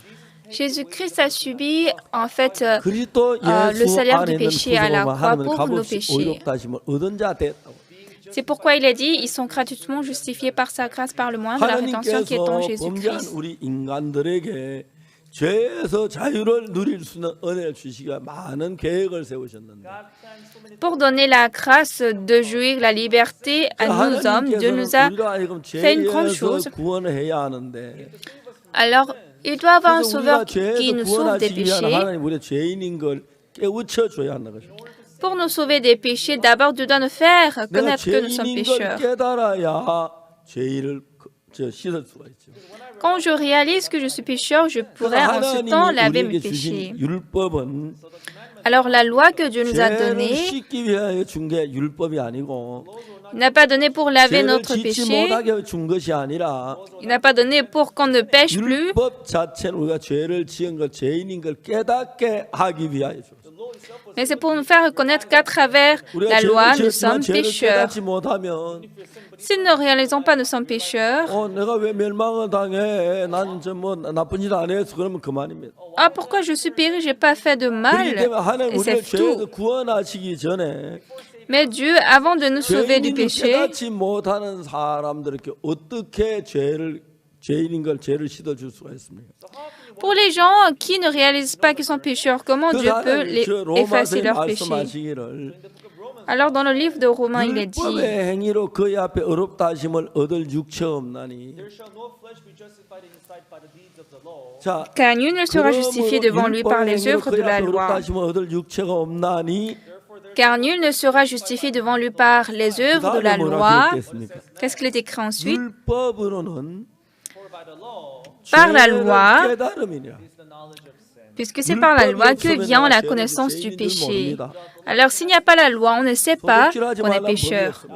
Jésus-Christ a subi en fait 그리스도 le 예수 salaire 안에 du 있는 péché à la 구속으로 croix 하나님의 pour nos 값없이 péchés. 의롭다 하심을 얻은 자 됐다고. C'est pourquoi il a dit, ils sont gratuitement justifiés par sa grâce par le moyen de la rédemption qui est en 하나님께서 범죄한 Jésus-Christ. 우리 인간들에게 죄에서 자유를 누릴 수 있는 은혜를 주시기 위해 많은 계획을 세우셨는데 Pour donner la grâce de jouir la liberté à nous hommes, Dieu nous a 우리가 하여금 fait une grande 죄에서 chose. 구원을 해야 하는데 Alors, il doit y avoir un 그래서 sauveur 우리가 qui 죄에서 nous sauve des 구원하시기 위한 péchés. 하나님 우리의 죄인인 걸 깨우쳐 줘야 한다는 것입니다. Pour nous sauver des péchés, d'abord Dieu doit nous faire 내가 connaître que nous sommes 죄인인 걸 pécheurs. 깨달아야 죄를 씻을 수가 있죠. Quand je réalise que je suis pécheur, je pourrai en ce temps 하나님이 laver 우리에게 mes 주신 péchés. 율법은 Alors la loi que Dieu nous a 죄를 donnée, 씻기 위하여 준 게 율법이 아니고 il n'a pas donné pour laver 죄를 notre 짓지 péché, 못하게 준 것이 아니라 il n'a pas donné pour qu'on ne pêche plus, 율법 자체는 우리가 죄를 지은 걸 죄인인 걸 깨닫게 하기 위하여 줬어요. mais c'est pour nous faire reconnaître qu'à travers 우리가 la loi, 죄를 nous 지었지만 sommes 죄를 pécheurs. 깨닫지 못하면 Si nous ne réalisons pas, nous sommes pécheurs. 내가 왜 멸망을 당해? 난 뭐 나쁜 일 안 해서 그러면 그만입니다. Ah, pourquoi je suis péri, j'ai pas fait de 그렇기 mal. 때문에 하나님 Et c'est 우리를 죄에서 tout. 구원하시기 전에 Mais Dieu, avant de nous sauver du 죄인인 걸 péché, 깨닫지 못하는 사람들에게 어떻게 죄인인 걸 죄를 씻어줄 수가 있습니까? pour les gens qui ne réalisent pas qu'ils sont pécheurs, comment Dieu peut les effacer 로마서에 leurs péchés? 말씀하시기를 Alors dans le livre de Romains, il est dit, 율법의 행위로 그의 앞에 의롭다 하심을 얻을 육체 없나니. 자, car nul ne sera justifié devant lui par les œuvres de la loi. 얻을 육체가 없나니. Car nul ne sera justifié devant lui par les œuvres de la loi. Qu'est-ce qu'il est écrit ensuite? 율법으로는 par la loi, 깨달음이냐. puisque c'est par la loi que vient la connaissance du péché. Alors, s'il n'y a pas la loi, on ne sait pas qu'on est pécheur.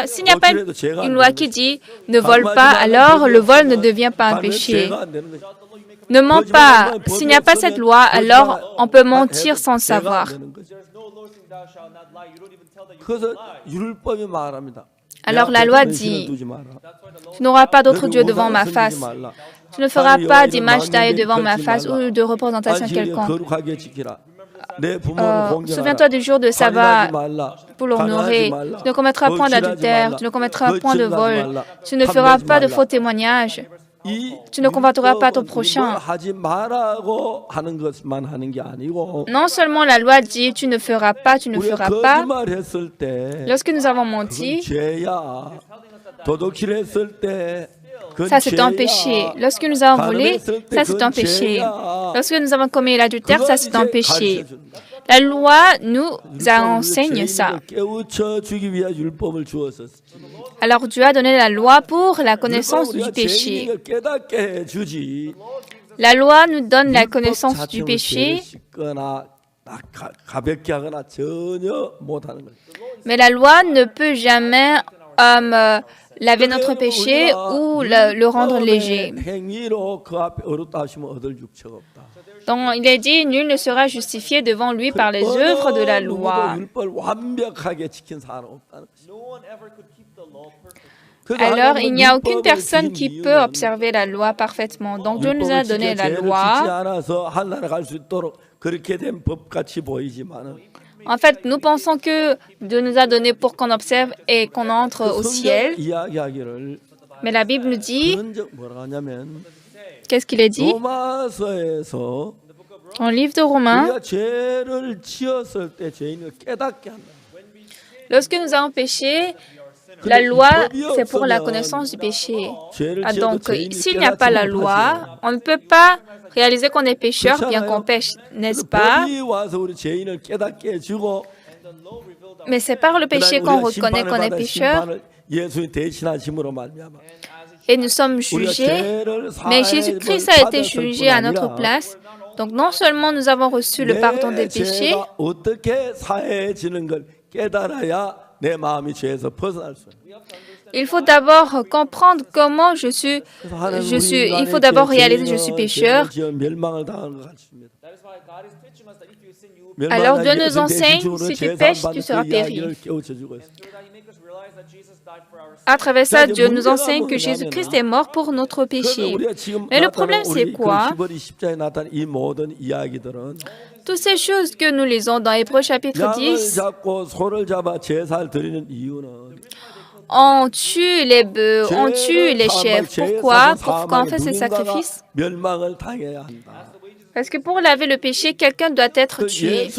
S'il n'y a pas une loi qui dit « ne vole pas », alors le vol ne devient pas un péché. Ne mens pas. S'il n'y a pas cette loi, alors on peut mentir sans savoir. Alors la loi dit « Tu n'auras pas d'autre Dieu devant ma face. Tu ne feras pas d'image taillée devant ma face ou de représentation quelconque. Souviens-toi du jour de sabbat pour l'honorer. Tu ne commettras point d'adultère, tu ne commettras point de vol, tu ne feras pas de faux témoignages, tu ne convoiteras pas ton prochain. » Non seulement la loi dit tu ne feras pas, tu ne feras pas. Lorsque nous avons menti, ça c'est un péché. Lorsque nous avons volé, ça c'est un péché. Lorsque nous avons commis l'adultère, ça c'est un péché. La loi nous enseigne ça. Alors Dieu a donné la loi pour la connaissance du péché. La loi nous donne la connaissance du péché, mais la loi ne peut jamais laver notre péché ou le rendre léger. Donc, il est dit, nul ne sera justifié devant lui par les œuvres de la loi. Alors, il n'y a aucune personne qui peut observer la loi parfaitement. Donc, Dieu nous a donné la loi. En fait, nous pensons que Dieu nous a donné pour qu'on observe et qu'on entre au ciel. Mais la Bible nous dit, qu'est-ce qu'il est dit? En livre de Romains, lorsque nous avons péché, la loi, c'est pour la connaissance du péché. Donc, s'il n'y a pas la loi, on ne peut pas réaliser qu'on est pécheur bien qu'on pêche, n'est-ce pas? Mais c'est par le péché qu'on reconnaît qu'on est pécheur et nous sommes jugés. Mais Jésus-Christ a été jugé à notre place. Donc, non seulement nous avons reçu le pardon des péchés, il faut d'abord comprendre comment il faut d'abord réaliser que je suis pécheur. Alors Dieu nous enseigne, si tu pêches, tu seras péri. À travers ça, Dieu nous enseigne que Jésus-Christ est mort pour notre péché. Mais le problème, c'est quoi? Toutes ces choses que nous lisons dans Hébreux chapitre 10, on tue les bœufs, on tue les chèvres. Pourquoi? Pourquoi on fait ces sacrifices? Parce que pour laver le péché, quelqu'un doit être tué.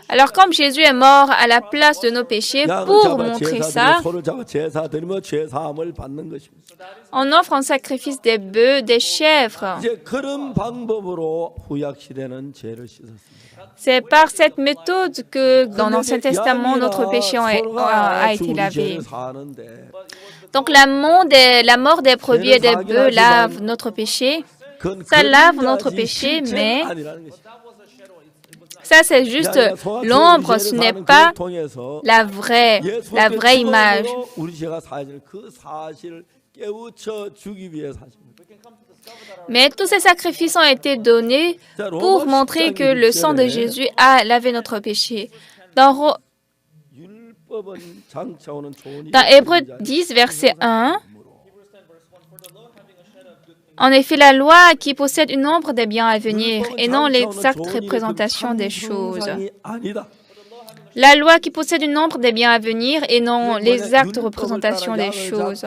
Alors, comme Jésus est mort à la place de nos péchés, pour montrer ça, on offre en sacrifice des bœufs, des chèvres. C'est par cette méthode que dans l'Ancien Testament, notre péché a été lavé. Donc, la mort des brebis et des bœufs lave notre péché. Ça lave notre péché, mais ça, c'est juste l'ombre, ce n'est pas la vraie image. Mais tous ces sacrifices ont été donnés pour montrer que le sang de Jésus a lavé notre péché. Dans Hébreux 10, verset 1, en effet, la loi qui possède une ombre des biens à venir et non l'exacte représentation des choses. La loi qui possède une ombre des biens à venir et non l'exacte représentation des choses.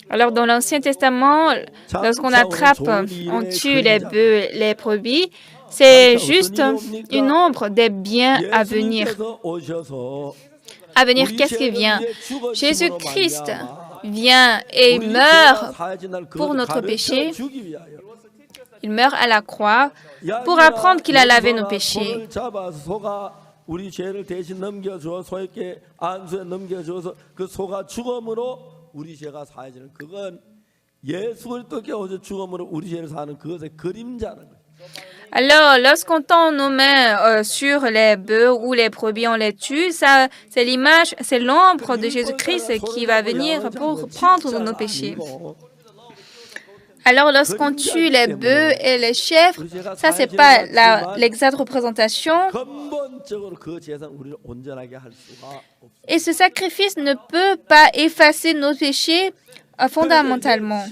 Alors, dans l'Ancien Testament, lorsqu'on attrape, on tue les bœufs, les brebis, c'est juste une ombre des biens à venir. À venir, qu'est-ce qui vient? Jésus-Christ vient et meurt pour notre péché. Il meurt à la croix pour apprendre qu'il a lavé nos péchés. 우리 죄를 대신 넘겨줘 소에게 안수에 넘겨줘서 그 소가 죽음으로 우리 죄가 사해지는 그건 예수 그리스도께 오셔 죽음으로 우리 죄를 사는 그것의 그림자는 거예요. Alors, lorsqu'on tend nos mains sur les bœufs ou les brebis, on les tue, ça, c'est l'image, c'est l'ombre de Jésus-Christ qui va venir pour prendre nos péchés. Alors, lorsqu'on tue les bœufs et les chèvres, ça, c'est pas l'exacte représentation. Et ce sacrifice ne peut pas effacer nos péchés fondamentalement.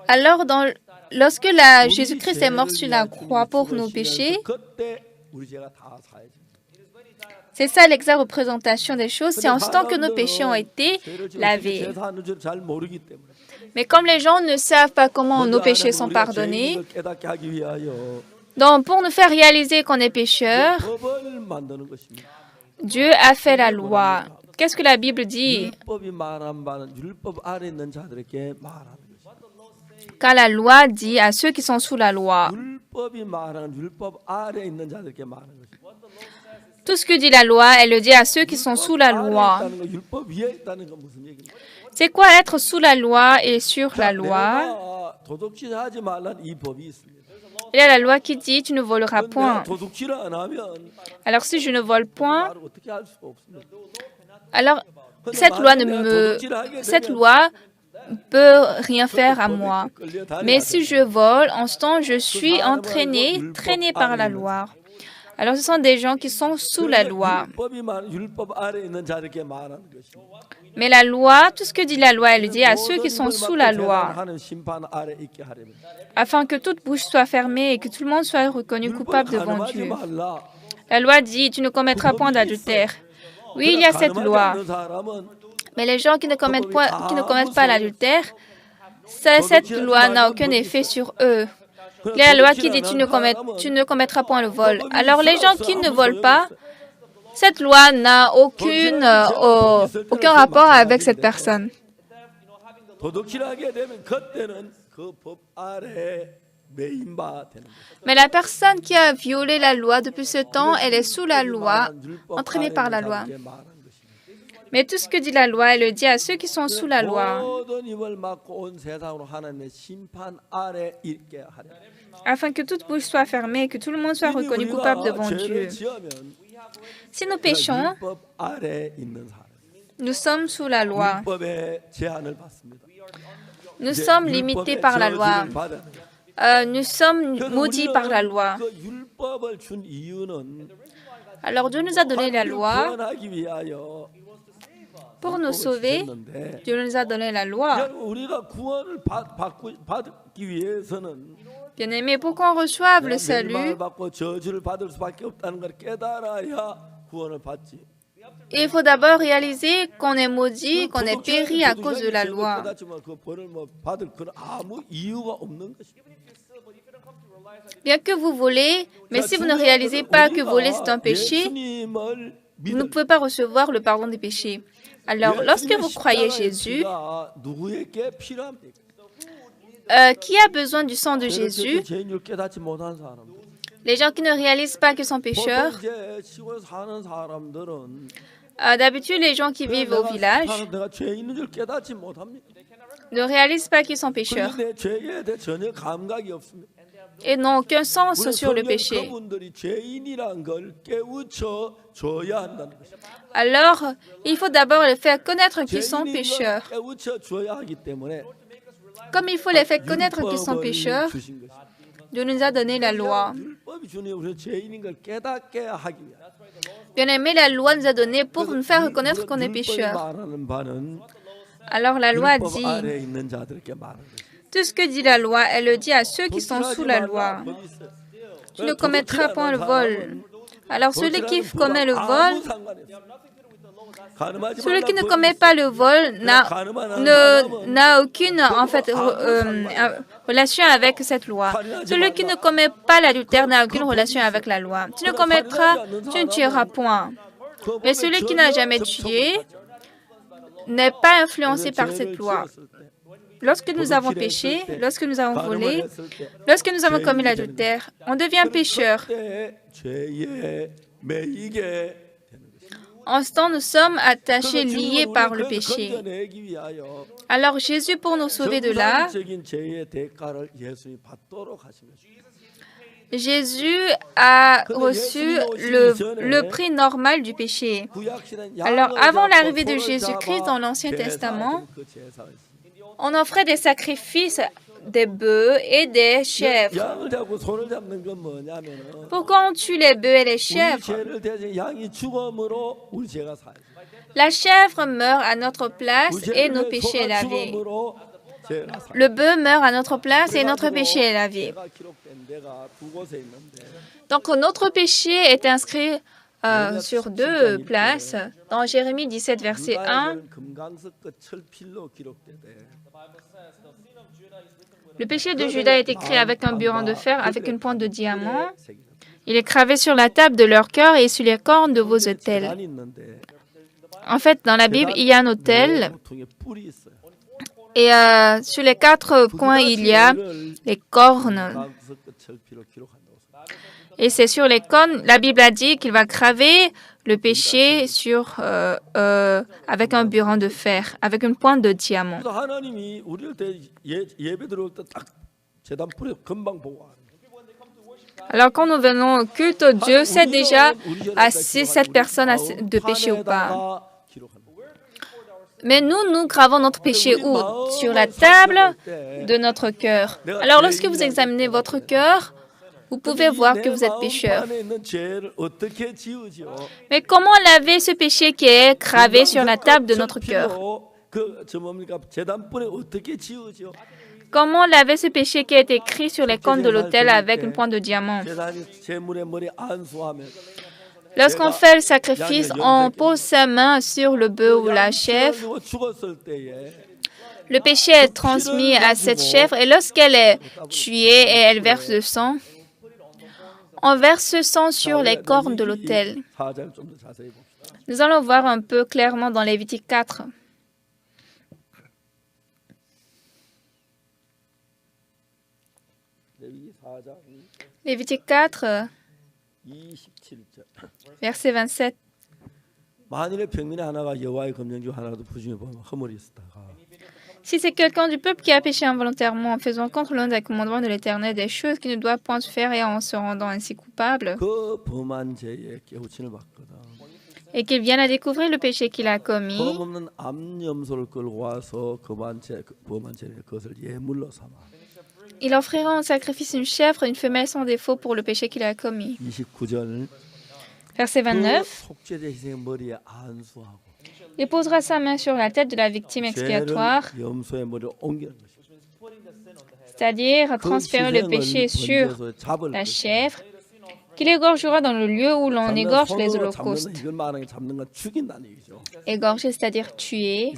Alors, lorsque Jésus-Christ est mort sur la croix pour nos péchés, c'est ça l'exacte représentation des choses. C'est en ce temps que nos péchés ont été lavés. Mais comme les gens ne savent pas comment nos péchés sont pardonnés, donc pour nous faire réaliser qu'on est pécheurs, Dieu a fait la loi. Qu'est-ce que la Bible dit? Car la loi dit à ceux qui sont sous la loi. Tout ce que dit la loi, elle le dit à ceux qui sont sous la loi. C'est quoi être sous la loi et sur la loi? Il y a la loi qui dit tu ne voleras point. Alors si je ne vole point, alors cette loi peut rien faire à moi. Mais si je vole, en ce temps, je suis traîné par la loi. Alors ce sont des gens qui sont sous la loi. Mais la loi, tout ce que dit la loi, elle dit à ceux qui sont sous la loi, afin que toute bouche soit fermée et que tout le monde soit reconnu coupable devant Dieu. La loi dit, tu ne commettras point d'adultère. Oui, il y a cette loi. Mais les gens qui ne commettent pas l'adultère, cette loi n'a aucun effet sur eux. Il y a la loi qui dit tu ne commettras point le vol. Alors les gens qui ne volent pas, cette loi n'a aucun rapport avec cette personne. Mais la personne qui a violé la loi depuis ce temps, elle est sous la loi, entraînée par la loi. Mais tout ce que dit la loi, elle le dit à ceux qui sont sous la loi, afin que toute bouche soit fermée et que tout le monde soit reconnu coupable devant Dieu. Si nous péchons, nous sommes sous la loi. Nous sommes limités par la loi. Nous sommes maudits par la loi. Alors Dieu nous a donné la loi pour nous sauver. Dieu nous a donné la loi. Bien-aimés, pour qu'on reçoive le salut, il faut d'abord réaliser qu'on est maudit, qu'on est péri à cause de la loi. Bien que vous volez, mais si vous ne réalisez pas que voler c'est un péché, vous ne pouvez pas recevoir le pardon des péchés. Alors, lorsque vous croyez Jésus, qui a besoin du sang de Jésus? Les gens qui ne réalisent pas qu'ils sont pécheurs. D'habitude, les gens qui vivent au village ne réalisent pas qu'ils sont pécheurs et n'ont aucun sens sur le péché. Alors, il faut d'abord les faire connaître qu'ils sont pécheurs. Comme il faut les faire connaître qu'ils sont pécheurs, Dieu nous a donné la loi. Bien aimé, la loi nous a donné pour nous faire reconnaître qu'on est pécheur. Alors la loi dit, tout ce que dit la loi, elle le dit à ceux qui sont sous la loi. Tu ne commettras point le vol. Alors celui qui commet le vol, celui qui ne commet pas le vol n'a aucune relation avec cette loi. Celui qui ne commet pas l'adultère n'a aucune relation avec la loi. Tu ne tueras point. Mais celui qui n'a jamais tué n'est pas influencé par cette loi. lorsque nous avons péché, lorsque nous avons volé, lorsque nous avons commis l'adultère, on devient pécheur. En ce temps, nous sommes attachés, liés par le péché. Alors Jésus, pour nous sauver de là, Jésus a reçu le prix normal du péché. Alors, avant l'arrivée de Jésus-Christ dans l'Ancien Testament, on offrait des sacrifices des bœufs et des chèvres. Pourquoi on tue les bœufs et les chèvres? La chèvre meurt à notre place et nos péchés est lavé. Le bœuf meurt à notre place et notre péché est lavé. Donc notre péché est inscrit sur 2 places dans Jérémie 17, verset 1. Le péché de Juda est écrit avec un burin de fer, avec une pointe de diamant. Il est gravé sur la table de leur cœur et sur les cornes de vos autels. En fait, dans la Bible, il y a un autel. Et sur les 4 coins, il y a les cornes. Et c'est sur les cornes, la Bible a dit qu'il va graver le péché avec un burin de fer, avec une pointe de diamant. Alors quand nous venons au culte, Dieu sait déjà si cette personne a de péché ou pas. Mais nous gravons notre péché où? Sur la table de notre cœur. Alors lorsque vous examinez votre cœur, vous pouvez voir que vous êtes pécheur. Mais comment laver ce péché qui est gravé sur la table de notre cœur? Comment laver ce péché qui est écrit sur les cornes de l'autel avec une pointe de diamant? Lorsqu'on fait le sacrifice, on pose sa main sur le bœuf ou la chèvre. Le péché est transmis à cette chèvre et lorsqu'elle est tuée et elle verse le sang, on verse ce sang sur les cornes de l'autel. Nous allons voir un peu clairement dans Lévitique 4. Lévitique 4, verset 27. Si c'est quelqu'un du peuple qui a péché involontairement en faisant contre l'un des commandements de l'Éternel des choses qu'il ne doit point faire et en se rendant ainsi coupable, et qu'il vienne à découvrir le péché qu'il a commis, il offrira en sacrifice une chèvre, une femelle sans défaut pour le péché qu'il a commis. Verset 29. Il posera sa main sur la tête de la victime expiatoire, c'est-à-dire transférer le péché sur la chèvre, qu'il égorgera dans le lieu où l'on égorge les holocaustes. Égorger, c'est-à-dire tuer.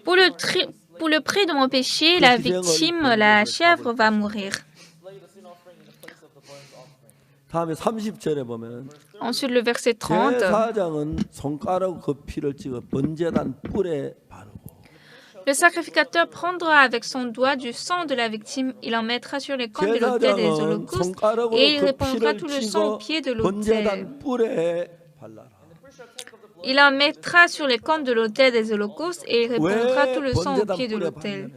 Pour le prix de mon péché, la victime, la chèvre, va mourir. Ensuite, le verset 30. Le sacrificateur prendra avec son doigt du sang de la victime, il en mettra sur les cornes de l'autel des holocaustes et il répandra tout le sang au pied de l'autel. Il en mettra sur les cornes de l'autel des holocaustes et il répandra tout le sang au pied de l'autel.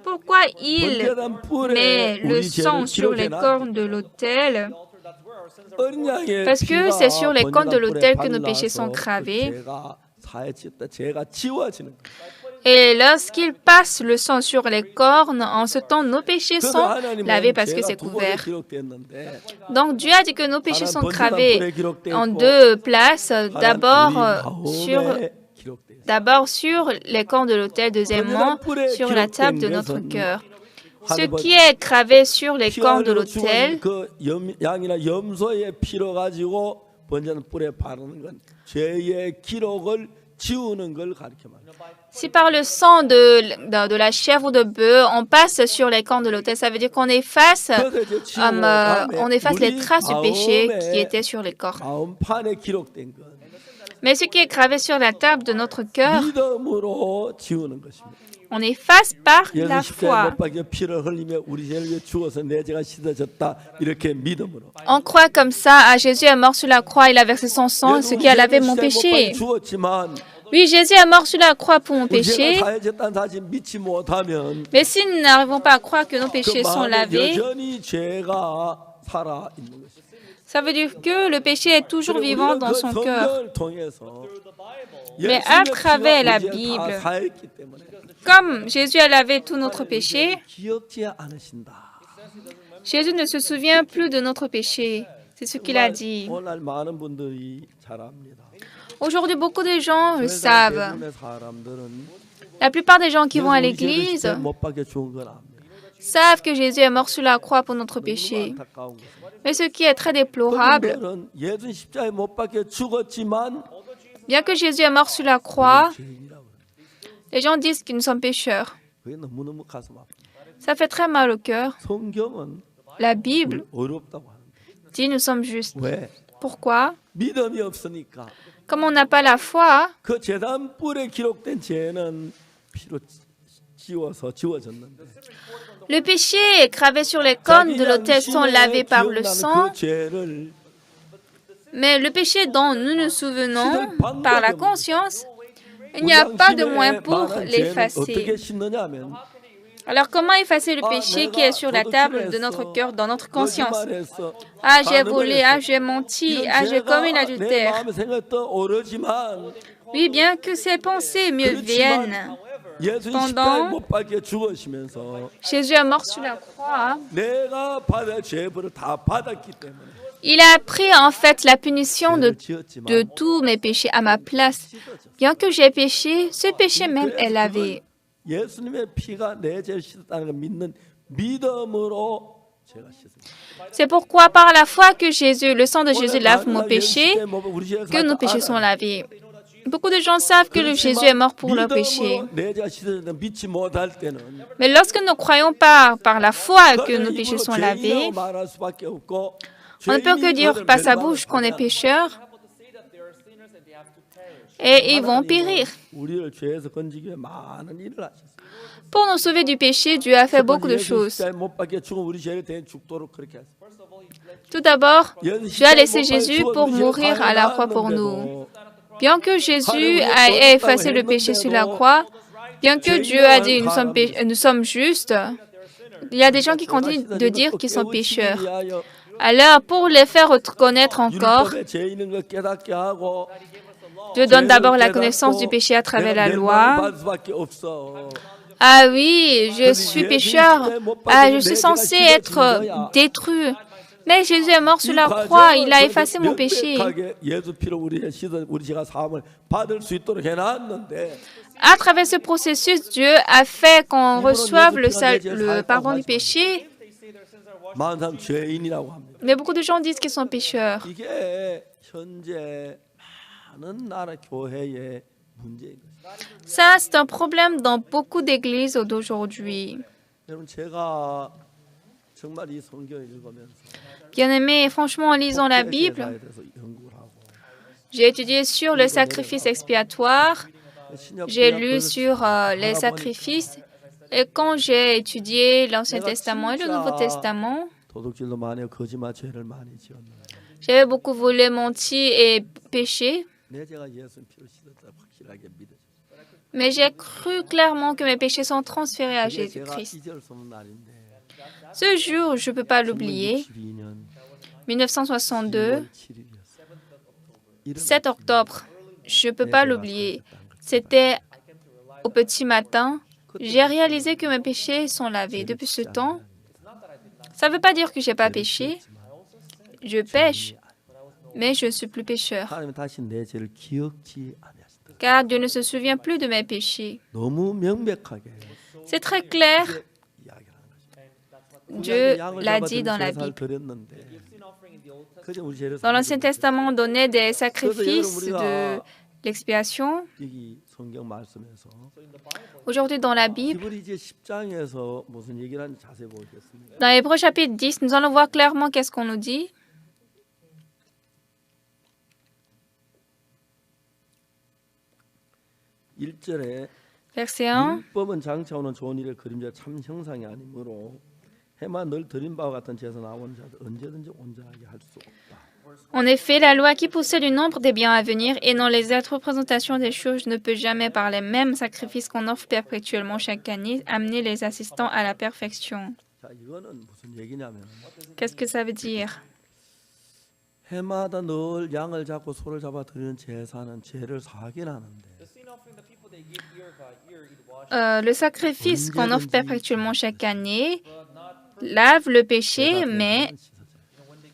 Pourquoi il met le sang sur les cornes de l'autel? Parce que c'est sur les cornes de l'autel que nos péchés sont gravés. Et lorsqu'il passe le sang sur les cornes, en ce temps, nos péchés sont lavés parce que c'est couvert. Donc Dieu a dit que nos péchés sont gravés en 2 places. D'abord sur les cornes de l'autel, deuxièmement sur la table de notre cœur. Ce qui est gravé sur les cornes de l'autel, si par le sang de la chèvre ou de bœuf, on passe sur les cornes de l'autel, ça veut dire qu'on efface les traces du péché qui étaient sur les cornes. Mais ce qui est gravé sur la table de notre cœur, 믿음으로 지우는 것입니다. on efface par 예수 la 십자가에 foi. 못 박혀 피를 흘리며 우리 죄를 위해 죽어서 내 죄가 씻어졌다. 이렇게 믿음으로. On croit comme ça, ah, Jésus est mort sur la croix, il a versé son sang, ce qui a lavé mon péché. 죽었지만 Oui, Jésus est mort sur la croix pour mon 우리 죄가 péché. 사해졌다는 사실 믿지 못하면 Mais si nous n'arrivons pas à croire que nos 그 péchés sont 마음에 lavés, 여전히 죄가 살아 있는 것입니다. ça veut dire que le péché est toujours vivant dans son cœur. 성경을 통해서 Mais à 예수님의 travers 피가 la 우리 죄를 다 Bible, 사했기 때문에 comme Jésus a lavé tous notre péché, 기억지 않으신다. Jésus ne se souvient plus de notre péché. C'est ce qu'il a dit. 오늘 많은 분들이 잘 압니다. Aujourd'hui, beaucoup de gens le 세상 savent. 대부분의 사람들은 La plupart des gens qui vont à 우리 죄를 l'église 십자가에 못 박혀 죽은 건 압니다. savent que Jésus est mort sur la croix pour notre péché. 안타까운 것은 Mais ce qui est très déplorable, 그들은 예수 십자가에 못 박혀 죽었지만 bien que Jésus est mort sur la croix, 죄인이라고 그래요. les gens disent que nous sommes pécheurs. 그게 너무너무 가슴 아프다. Ça fait très mal au cœur. 성경은 La Bible 어렵다고 하는데 dit nous sommes justes. 왜? Pourquoi? 믿음이 없으니까 Comme on n'a pas la foi, 그 제단불에 기록된 죄는 피로 지워졌는데 le péché est gravé sur les cornes de l'autel sont lavés par le sang, 그 죄를 mais le péché dont nous nous souvenons par la conscience, il n'y a pas de moyen pour l'effacer. 어떻게 씻느냐면 Alors comment effacer le péché qui est sur la table de notre cœur, dans notre conscience? Ah, j'ai volé, ah, j'ai menti, ah, j'ai commis l'adultère. Oui, bien que ces pensées me viennent. 예수 Pendant- 십자가에 못 박혀 죽으시면서 Jésus est mort sur la croix. 내가 받을 죄벌을 다 받았기 때문에 Il a pris en fait la punition 죄를 de 지었지만 tous mes péchés à ma place. Bien que j'ai péché, ce péché même est lavé. 예수님의 피가 내 죄를 씻었다는 걸 믿는 믿음으로 제가 씻습니다. C'est pourquoi par la foi que Jésus, le sang de Jésus lave mon péché, que nos péchés sont lavés. Beaucoup de gens savent que le Jésus est mort pour leurs péchés. 내 죄가 씻어졌다 믿지 못할 때는 Mais lorsque nous ne croyons pas par la foi que nos péchés sont lavés, 말할 수밖에 없고 on ne peut que dire par sa bouche qu'on est pécheur et ils vont périr. 우리를 죄에서 건지기 위해 많은 일을 하셨어요. Pour nous sauver du péché, Dieu a fait beaucoup de choses. 십자가에 못 박혀 죽은 우리 죄를 대해 죽도록 그렇게 했어요. Tout d'abord, 예수 Dieu a 십자가에 laissé 못 박혀 Jésus 죽은 pour 우리 죄를 mourir à la croix pour nous. 당연한데도 Bien que Jésus a effacé le péché sur la croix, bien que Dieu a dit nous sommes justes, il y a des gens qui continuent de dire qu'ils sont pécheurs. Alors, pour les faire reconnaître encore, 율법의 죄인인 걸 깨닫게 하고 Dieu donne d'abord la connaissance du péché à travers la loi. 받을 수밖에 없어. Ah oui, je suis pécheur. Ah, je suis censé être détruit. Mais Jésus est mort sur la croix. Il a effacé mon péché. 명백하게 예수 피로 우리 씻어 우리 죄가 사함을 받을 수 있도록 해놨는데 À travers ce processus, Dieu a fait qu'on reçoive le pardon du péché. 만상 죄인이라고 합니다. Mais beaucoup de gens disent qu'ils sont pécheurs. 이게 현재 많은 나라 교회의 문제인 것입니다. Ça, c'est un problème dans beaucoup d'églises d'aujourd'hui. 여러분 제가 정말 이 성경을 읽으면서 Bien-aimés, franchement, en lisant la Bible, 제사에 대해서 연구를 하고 j'ai étudié sur le sacrifice expiatoire, 신약 j'ai 구약 lu 그걸 sur les sacrifices, et quand j'ai étudié l'Ancien Testament et le Nouveau Testament, 도둑질도 많이 하고 거짓말 죄를 많이 지었는데 j'avais beaucoup volé, menti et péché, 내 죄가 예수 피로 씻었다 확실하게 믿어요. mais j'ai cru clairement que mes péchés sont transférés à 그게 제가 Jésus-Christ. 잊을 수 없는 날인데 Ce jour, je ne peux pas l'oublier, 1962년 1962, 7일이었어요. 7 octobre, je ne peux pas l'oublier. C'était au petit matin. J'ai réalisé que mes péchés sont lavés. Depuis ce temps, ça ne veut pas dire que je n'ai pas péché. Je pêche, mais je ne suis plus pécheur. 하나님은 다시 내 죄를 기억지 아니하시더라. Car Dieu ne se souvient plus de mes péchés. 너무 명백하게 C'est très clair. 이야기를 하는 것입니다. Dieu 양을 l'a 잡아들여 dit dans la 제사를 Bible. 드렸는데 그저 우리 죄를 Dans l'Ancien Testament, on donnait des sacrifices 그래서 de l'expiation. 이 성경 말씀에서 Aujourd'hui, dans la Bible, 히브리 이제 10장에서 무슨 얘기를 하는지 자세히 보겠습니다. dans Hébreux chapitre 10, nous allons voir clairement qu'est-ce qu'on nous dit. 1절에 Verset 1. 율법은 장차 오는 좋은 일의 그림자 참 형상이 아니므로 해만 늘 드린 바와 같은 제사 나오는 자들 언제든지 온전하게 할 수 없다. En effet, la loi qui possède une ombre des biens à venir et non l'exacte représentation des choses ne peut jamais, par les mêmes sacrifices qu'on offre perpétuellement chaque année, amener les assistants à la perfection. 자, 이거는 무슨 얘기냐면 Qu'est-ce que ça veut dire? 해마다 늘 양을 잡고 소를 잡아 드리는 제사는 죄를 사하긴 하는데 Le sacrifice qu'on offre perpétuellement chaque année lave le péché, mais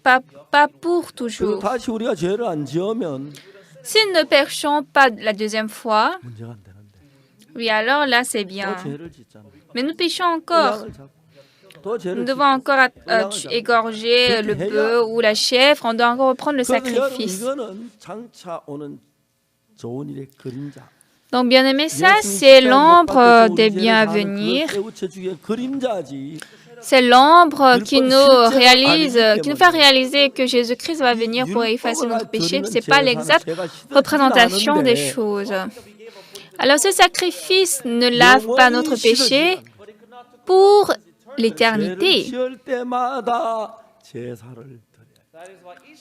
pas pour toujours. 다시 우리가 죄를 안 지으면 Si nous ne péchons pas la deuxième fois, 문제가 안 되는데 oui, alors là c'est 또 bien. 죄를 짓잖아. Mais nous péchons 또 encore. 양을 잡고 또 Nous 죄를 devons encore égorger le bœuf ou la chèvre. On doit encore reprendre le 그래서 여러분 sacrifice. 이거는 장차 오는 좋은 일의 그림자. Donc, bien aimé, ça, c'est l'ombre des biens à venir. 그림자지. C'est l'ombre qui nous fait réaliser que Jésus-Christ va venir pour effacer notre péché. Ce n'est pas l'exacte représentation des choses. Alors, ce sacrifice ne lave pas notre péché pour l'éternité.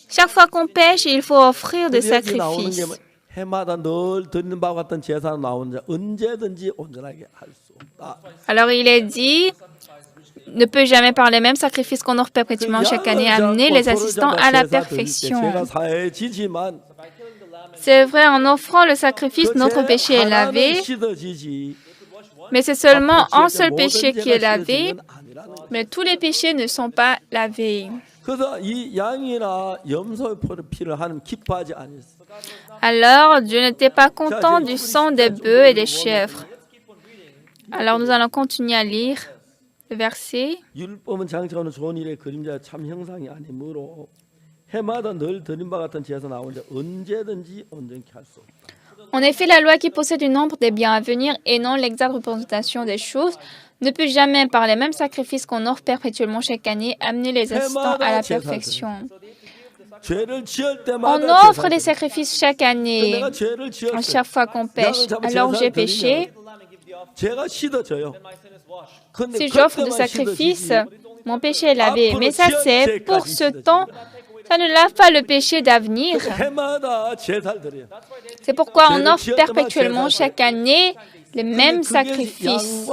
Chaque fois qu'on pêche, il faut offrir des sacrifices. 해마다 늘 드리는 바와 같은 제사 나오는 자 언제든지 온전하게 할 수 없다. Alors il est dit, ne peut jamais par les mêmes sacrifices qu'on offre perpétuellement chaque année amener les assistants à la perfection. C'est vrai, en offrant le sacrifice, notre péché est lavé, mais c'est seulement un seul péché qui est lavé, mais tous les péchés ne sont pas lavés. 그래서 이 양이나 염소의 피를 하나님 기뻐하지 않았어요. Alors, Dieu n'était pas content du sang des bœufs et des chèvres. Alors, nous allons continuer à lire le verset. 율법은 장차 오는 좋은 일의 그림자 참 형상이 아니므로 해마다 늘 드린 바 같은 제사 나오는데 언제든지 온전케 할 수 없다. En effet, la loi qui possède une ombre des biens à venir et non l'exacte représentation des choses ne peut jamais, par les mêmes sacrifices qu'on offre perpétuellement chaque année, amener les assistants à la perfection. On offre des sacrifices chaque année, à chaque fois qu'on pêche. Alors j'ai péché. Si j'offre des sacrifices, mon péché est lavé. Mais ça, c'est pour ce temps. Ça ne lave pas le péché d'avenir. C'est pourquoi on offre perpétuellement chaque année les mêmes sacrifices.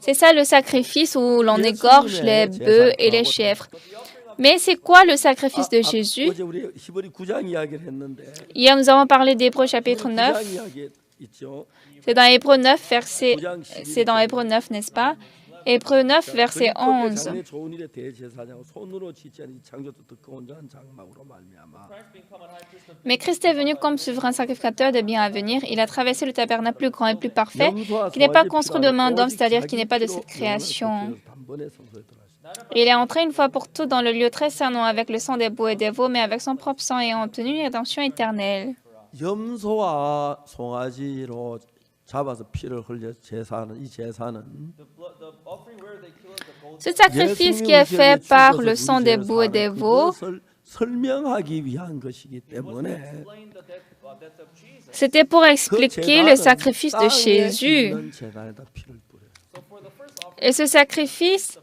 C'est ça le sacrifice où l'on égorge les bœufs et les chèvres. Mais c'est quoi le sacrifice de Jésus? Hier, nous avons parlé d'Hébreux chapitre 9. C'est dans Hébreux 9, c'est dans Hébreux 9, n'est-ce pas? Hébreux 9, verset 11. Mais Christ est venu comme souverain sacrificateur des biens à venir. Il a traversé le tabernacle plus grand et plus parfait, qui n'est pas construit de main d'homme, c'est-à-dire qui n'est pas de cette création. Il est entré une fois pour toutes dans le lieu très saint, non avec le sang des boucs et des veaux, mais avec son propre sang et a obtenu une rédemption éternelle. 염소와 송아지로 잡아서 피를 흘려 제사는 이 제사는 Ce sacrifice qui est fait par le sang des boucs et des veaux, 설명하기 위한 것이기 때문에 c'était pour expliquer le sacrifice de Jésus. Et ce sacrifice,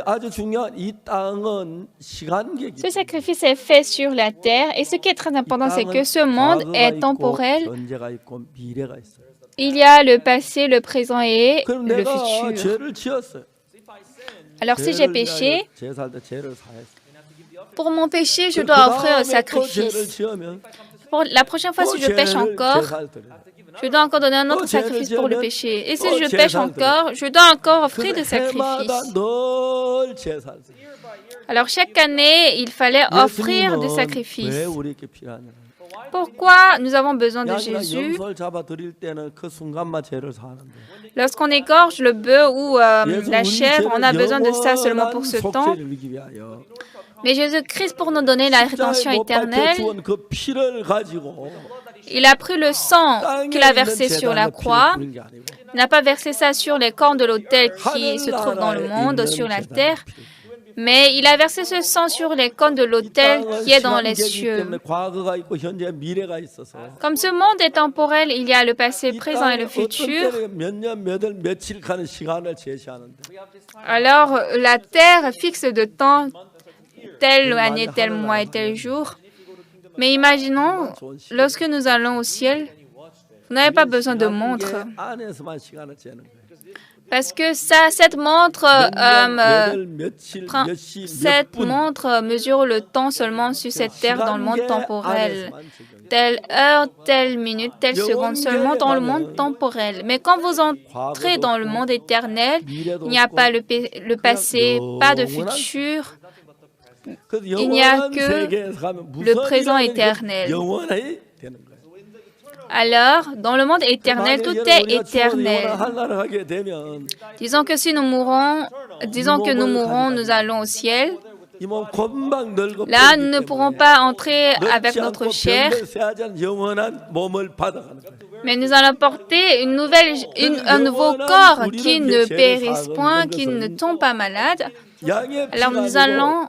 아주 중요한 이 땅은 시간계기. ce sacrifice est fait sur la terre. Et ce qui est très important, c'est que ce monde est temporel. Il y a le passé, le présent et le futur. Alors si j'ai péché, pour mon péché, je dois offrir un sacrifice. Pour la prochaine fois, si je pêche encore, je dois encore donner un autre sacrifice pour le péché. Et si je pêche encore, je dois encore offrir des sacrifices. Alors chaque année, il fallait offrir des sacrifices. Pourquoi nous avons besoin de Jésus? Lorsqu'on égorge le bœuf ou la chèvre, on a besoin de ça seulement pour ce temps. Mais Jésus-Christ, pour nous donner la rédemption éternelle, il a pris le sang qu'il a versé sur la croix. Il n'a pas versé ça sur les cornes de l'autel qui se trouvent dans le monde, sur la terre. Mais il a versé ce sang sur les cônes de l'autel qui est dans les cieux. Comme ce monde est temporel, il y a le passé, présent et le futur. Alors la terre fixe de temps, telle année, tel mois et tel jour. Mais imaginons, lorsque nous allons au ciel, vous n'avez pas besoin de montre. Parce que cette montre mesure le temps seulement sur cette terre dans le monde temporel. Telle heure, telle minute, telle seconde seulement dans le monde temporel. Mais quand vous entrez dans le monde éternel, il n'y a pas le passé, pas de futur. Il n'y a que le présent éternel. Alors, dans le monde éternel, tout est éternel. Disons que nous mourrons, nous allons au ciel. Là, nous ne pourrons pas entrer avec notre chair, mais nous allons porter un nouveau corps qui ne périsse point, qui ne tombe pas malade. Alors nous allons...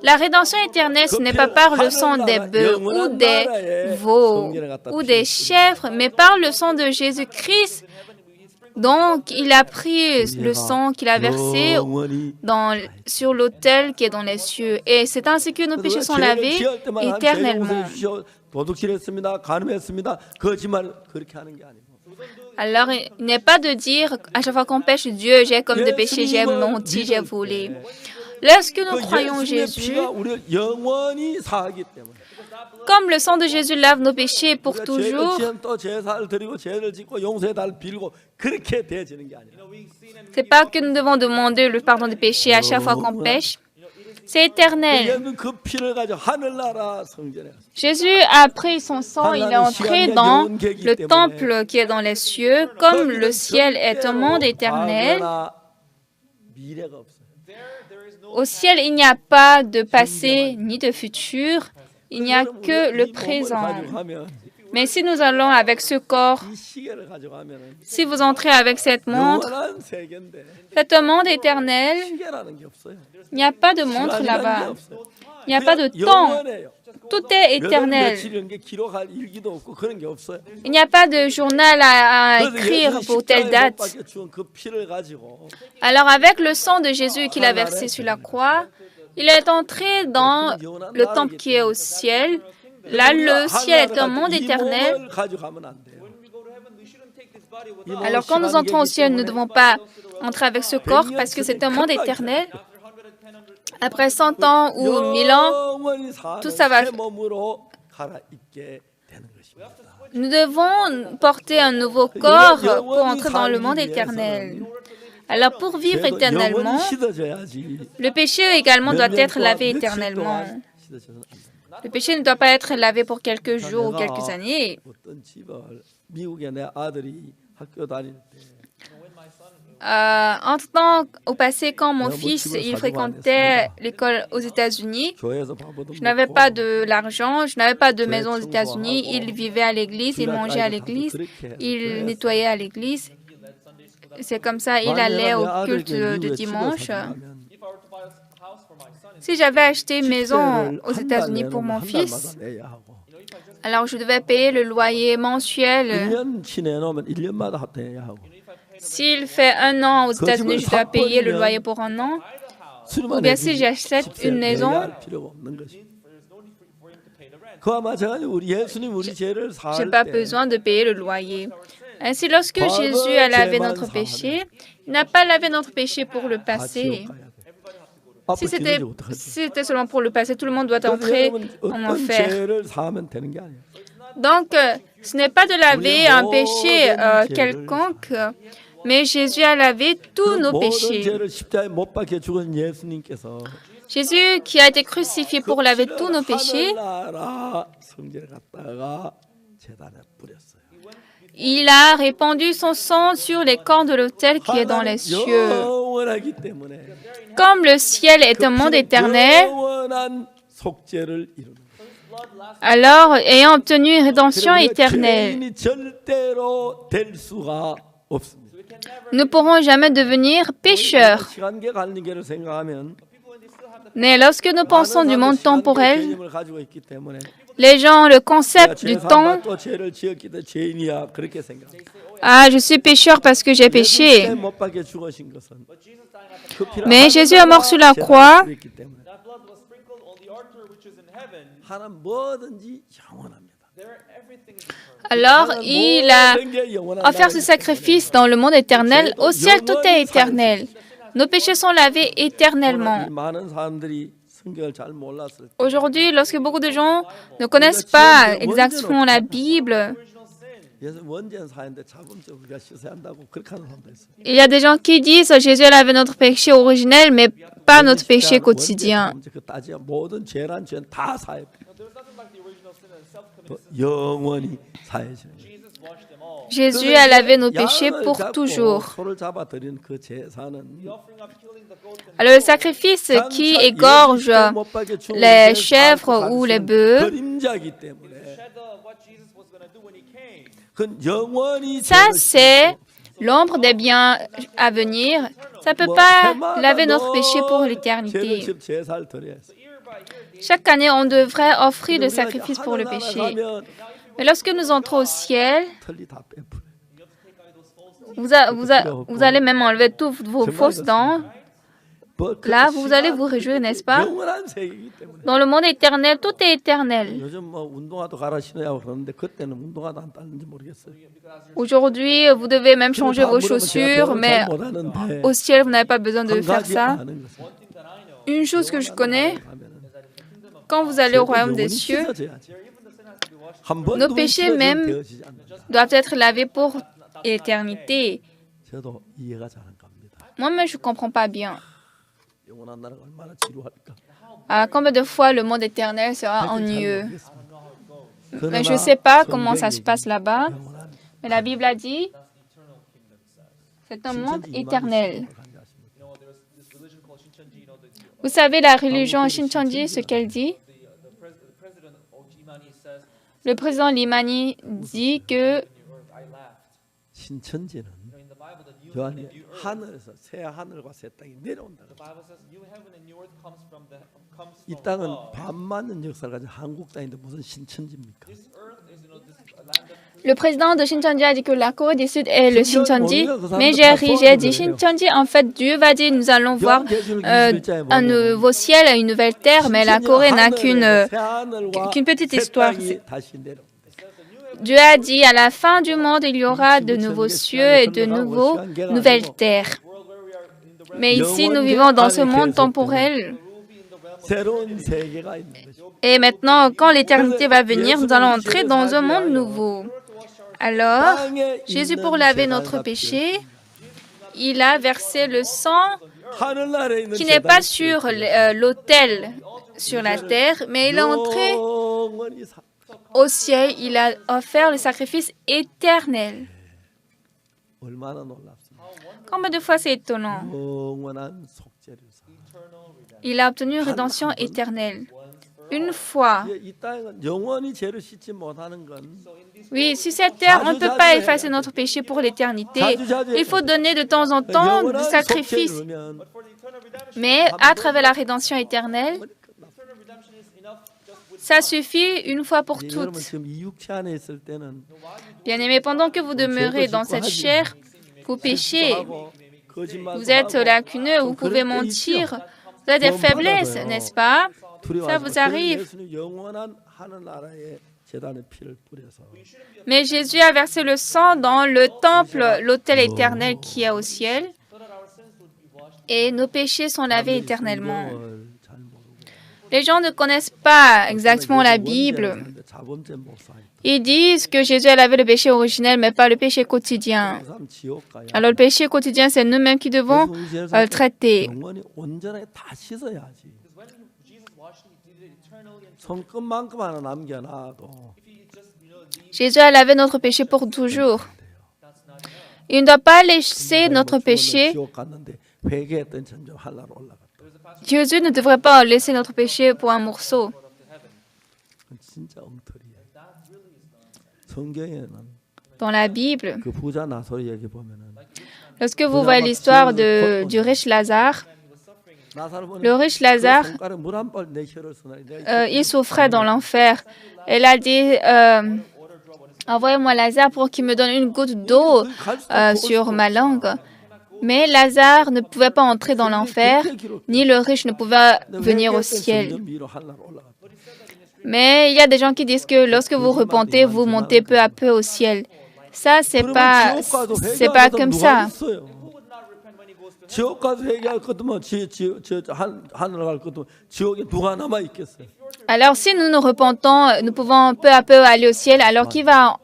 La rédemption éternelle, ce n'est pas par le sang des bœufs ou des veaux ou des chèvres, mais par le sang de Jésus-Christ. Donc, il a pris le sang qu'il a versé sur l'autel qui est dans les cieux. Et c'est ainsi que nos péchés sont lavés éternellement. Alors, il n'est pas de dire à chaque fois qu'on pêche, Dieu, j'ai commis des péchés, j'ai menti, j'ai volé. Lorsque nous croyons en Jésus, comme le sang de Jésus lave nos péchés pour toujours, c'est pas que nous devons demander le pardon des péchés à chaque fois qu'on pêche. C'est éternel. Jésus a pris son sang, il est entré dans le temple qui est dans les cieux. Comme le ciel est un monde éternel, au ciel, il n'y a pas de passé ni de futur, il n'y a que le présent. Mais si nous allons avec ce corps, si vous entrez avec cette montre, c'est un monde éternel. Il n'y a pas de montre là-bas. Il n'y a pas de temps. Tout est éternel. Il n'y a pas de journal à écrire pour telle date. Alors avec le sang de Jésus qu'il a versé sur la croix, il est entré dans le temple qui est au ciel. Là, le ciel est un monde éternel. Alors, quand nous entrons au ciel, nous ne devons pas entrer avec ce corps parce que c'est un monde éternel. Après 100 ans ou 1000 ans, tout ça va... Nous devons porter un nouveau corps pour entrer dans le monde éternel. Alors, pour vivre éternellement, le péché également doit être lavé éternellement. Le péché ne doit pas être lavé pour quelques jours ou quelques années. Au passé, quand mon fils il fréquentait l'école aux États-Unis, je n'avais pas de l'argent, je n'avais pas de maison aux États-Unis. Il vivait à l'église, il mangeait à l'église, il nettoyait à l'église. C'est comme ça, il allait au culte de dimanche. Si j'avais acheté une maison aux États-Unis pour mon fils, alors je devais payer le loyer mensuel. S'il fait 1 an aux États-Unis, je dois payer le loyer pour 1 an. Ou bien si j'achète une maison, je n'ai pas besoin de payer le loyer. Ainsi, lorsque Jésus a lavé notre péché, il n'a pas lavé notre péché pour le passé. Si c'était seulement pour le passé, tout le monde doit entrer en enfer. Donc, ce n'est pas de laver un péché quelconque, mais Jésus a lavé tous nos péchés. Jésus qui a été crucifié pour laver tous nos péchés, il a répandu son sang sur les corps de l'autel qui est dans les cieux. Comme le ciel est un monde éternel, alors ayant obtenu une rédemption éternelle, 없습니다. Nous ne pourrons jamais devenir pécheurs. 시간계 관계를 생각하면 Mais lorsque nous pensons du monde 많은 사람들이 temporel, 시간계 개념을 가지고 있기 때문에 les gens ont le concept du temps. 또 죄를 지었기 때문에 죄인이야 그렇게 생각합니다. Ah, je suis pécheur parce que j'ai péché. 예수님께 못 박혀 죽으신 것은 그 피를 Mais Jésus est mort sur la 제사를 croix. 드렸기 때문에 That blood was sprinkled on the altar which is in heaven. 하나님 뭐든지 영원합니다. There, everything is eternal. Alors, il a 모든 게 영원한 offert ce 나라이기 sacrifice dans le monde éternel. Au ciel, tout est éternel. Nos péchés sont lavés éternellement. 때문에 많은 사람들이 성경을 잘 몰랐을 때 Aujourd'hui, lorsque beaucoup de gens ne connaissent pas exactement la Bible, 예수 원죄한 사인데 자금적으로 우리가 씻어야 한다고 그렇게 하는 사람도 있어요. il y a des gens qui disent Jésus a lavé notre péché originel, mais pas notre péché quotidien. 그 따지면 모든 죄란 죄는 다 사해. 영원히 사해지는 거예요. Jésus a lavé nos péchés pour toujours. 소를 잡아 드린 그 제사는 Alors, le sacrifice qui égorge les chèvres ou les bœufs, 그림자기 때문에 What Jesus was going to do when he came. 그 영원히 ça 죄를 c'est l'ombre des biens à venir. Ça ne peut pas laver notre péché pour l'éternité. 죄를 제사를 드려야 해서. Chaque année, on devrait offrir le sacrifice pour le péché. Mais lorsque nous entrons au ciel, 털리 다 빼버려. vous allez même enlever toutes vos fausses dents. Là, vous allez vous réjouir, n'est-ce pas? 영원한 세계이기 때문에. Dans le monde éternel, tout est éternel. 요즘 뭐 운동화도 갈아 신어야 그러는데 그때는 운동화도 안 따는지 모르겠어요. Aujourd'hui, vous devez même changer vos chaussures, mais au ciel, vous n'avez pas besoin de faire ça. Une chose que je connais, quand vous allez au royaume des cieux, nos péchés même doivent être lavés pour l'éternité. 저도 이해가 잘 안 갑니다. Moi-même, je ne comprends pas bien. 영원한 나라가 얼마나 지루할까. Combien de fois le monde éternel sera ennuyeux? Mais je ne sais pas comment ça se passe là-bas. Mais la Bible a dit, c'est un monde éternel. Vous savez, la religion Shincheonji, ce qu'elle dit? Le président Limani dit que 신천지는 요한이 하늘에서 새 하늘과 새 땅이 내려온다. The Bible says new heaven and new earth comes from 이 땅은 반 맞는 역사를 가진 한국 땅인데 무슨 신천지입니까? le président de Shincheonji a dit que la Corée du Sud est le Shincheonji, mais j'ai dit Shincheonji, en fait, Dieu va dire nous allons voir un nouveau ciel et une nouvelle terre, mais la Corée n'a qu'une petite histoire. Dieu a dit à la fin du monde, il y aura de nouveaux cieux et de nouvelles terres. Mais ici, nous vivons dans ce monde temporel. Et maintenant, quand l'éternité va venir, nous allons entrer dans un monde nouveau. Alors, Jésus, pour laver notre péché, il a versé le sang qui n'est pas sur l'autel sur la terre, mais il est entré au ciel. Il a offert le sacrifice éternel. Combien de fois c'est étonnant? Il a obtenu une rédemption éternelle. Une fois. Oui, sur cette terre, on ne peut pas effacer notre péché pour l'éternité. Il faut donner de temps en temps des sacrifices. Mais à travers la rédemption éternelle, ça suffit une fois pour toutes. Bien-aimés, pendant que vous demeurez dans cette chair, vous péchez. Vous êtes lacuneux, vous pouvez mentir. Vous avez des faiblesses, n'est-ce pas? Ça vous arrive. Mais Jésus a versé le sang dans le temple, l'autel éternel qui est au ciel. Et nos péchés sont lavés éternellement. Les gens ne connaissent pas exactement la Bible. Ils disent que Jésus a lavé le péché originel, mais pas le péché quotidien. Alors le péché quotidien, c'est nous-mêmes qui devons le traiter. Jésus a lavé notre péché pour toujours. Il ne doit pas laisser notre péché. Jésus ne devrait pas laisser notre péché pour un morceau. Dans la Bible, 그 부자 나사로 얘기 보면은 lorsque vous voyez l'histoire du riche Lazare, 나사로 보면 le riche Lazare, 손가락 물한벌내 혀를 쓰나 il souffrait dans l'enfer. Elle a dit, envoyez-moi Lazare pour qu'il me donne une goutte d'eau sur ma langue. Mais Lazare ne pouvait pas entrer dans l'enfer, ni le riche ne pouvait venir au ciel. Mais il y a des gens qui disent que lorsque vous repentez, vous montez peu à peu au ciel. Ça, c'est pas comme ça. 지옥 가서 회개할 것도 뭐 하늘 갈 것도 지옥에 누가 남아 있겠어요? Alors, si nous nous repentons, nous pouvons peu à peu aller au ciel. Alors, qui va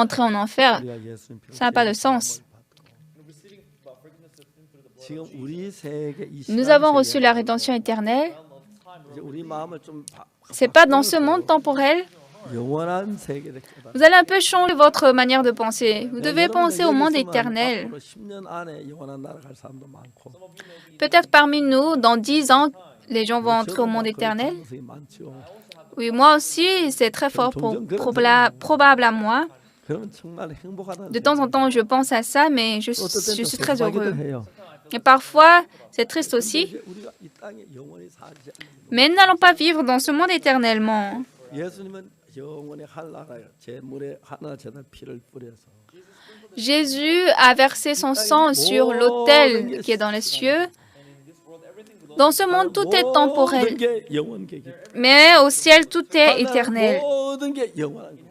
entrer en enfer? 우리가 예수님 피로 Ça n'a pas de sens. 지금 우리 세계 이 Nous 시간 avons reçu 세계에 la rédemption éternelle. 이제 우리 마음을 좀 C'est pas dans ce monde temporel. 영원한 세계 될 거다. Vous allez un peu changer votre manière de penser. Vous devez penser au monde éternel. 앞으로 10년 안에 영원한 나라 갈 사람도 많고. Peut-être parmi nous, dans 10 ans, les gens vont entrer au monde éternel. 가능성이 많죠. Oui, moi aussi, c'est très fort probable à moi. 그러면 정말 행복하다는 De temps en temps, je pense à ça, mais je suis très 슬프기도 heureux. 해요. Et parfois, c'est triste aussi. 이제 우리가 이 땅에 영원히 살지 않는 Mais nous n'allons pas vivre dans ce monde éternellement. 예수님은 영원히 한나라에 제물에 하나 제단 피를 뿌려서 Jésus a versé son sang sur l'autel qui est dans les cieux. Dans ce monde, tout est temporel. 모든 게 영원계기. Mais au ciel, tout est éternel. 모든 게 영원한 게.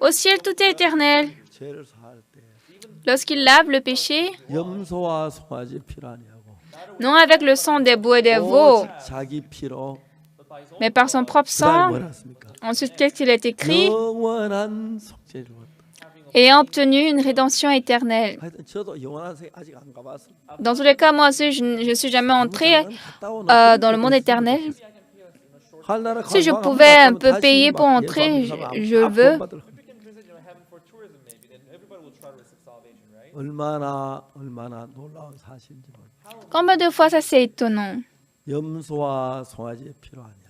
Au ciel, tout est éternel. 죄를 사할 때 Lorsqu'il lave le péché, 염소와 송아지 피로 아니하고 non avec le sang des boucs et des veaux, 오직 자기 피로 mais par son propre 그다음 sang. 뭐라 했습니까? Ensuite, qu'est-ce qu'il est écrit? 영원한 속죄를 얻었다. Et a obtenu une rédemption éternelle. 하여튼 저도 영원한 세계 아직 안 가봤습니다. Dans tous les cas, moi aussi, je ne suis jamais entrée dans le monde éternel. Si je pouvais un peu payer pour entrer, je veux. 얼마나 놀라운 사실인지 모르겠어요. Combien de fois ça c'est étonnant? 염소와 송아지의 피로 아니하고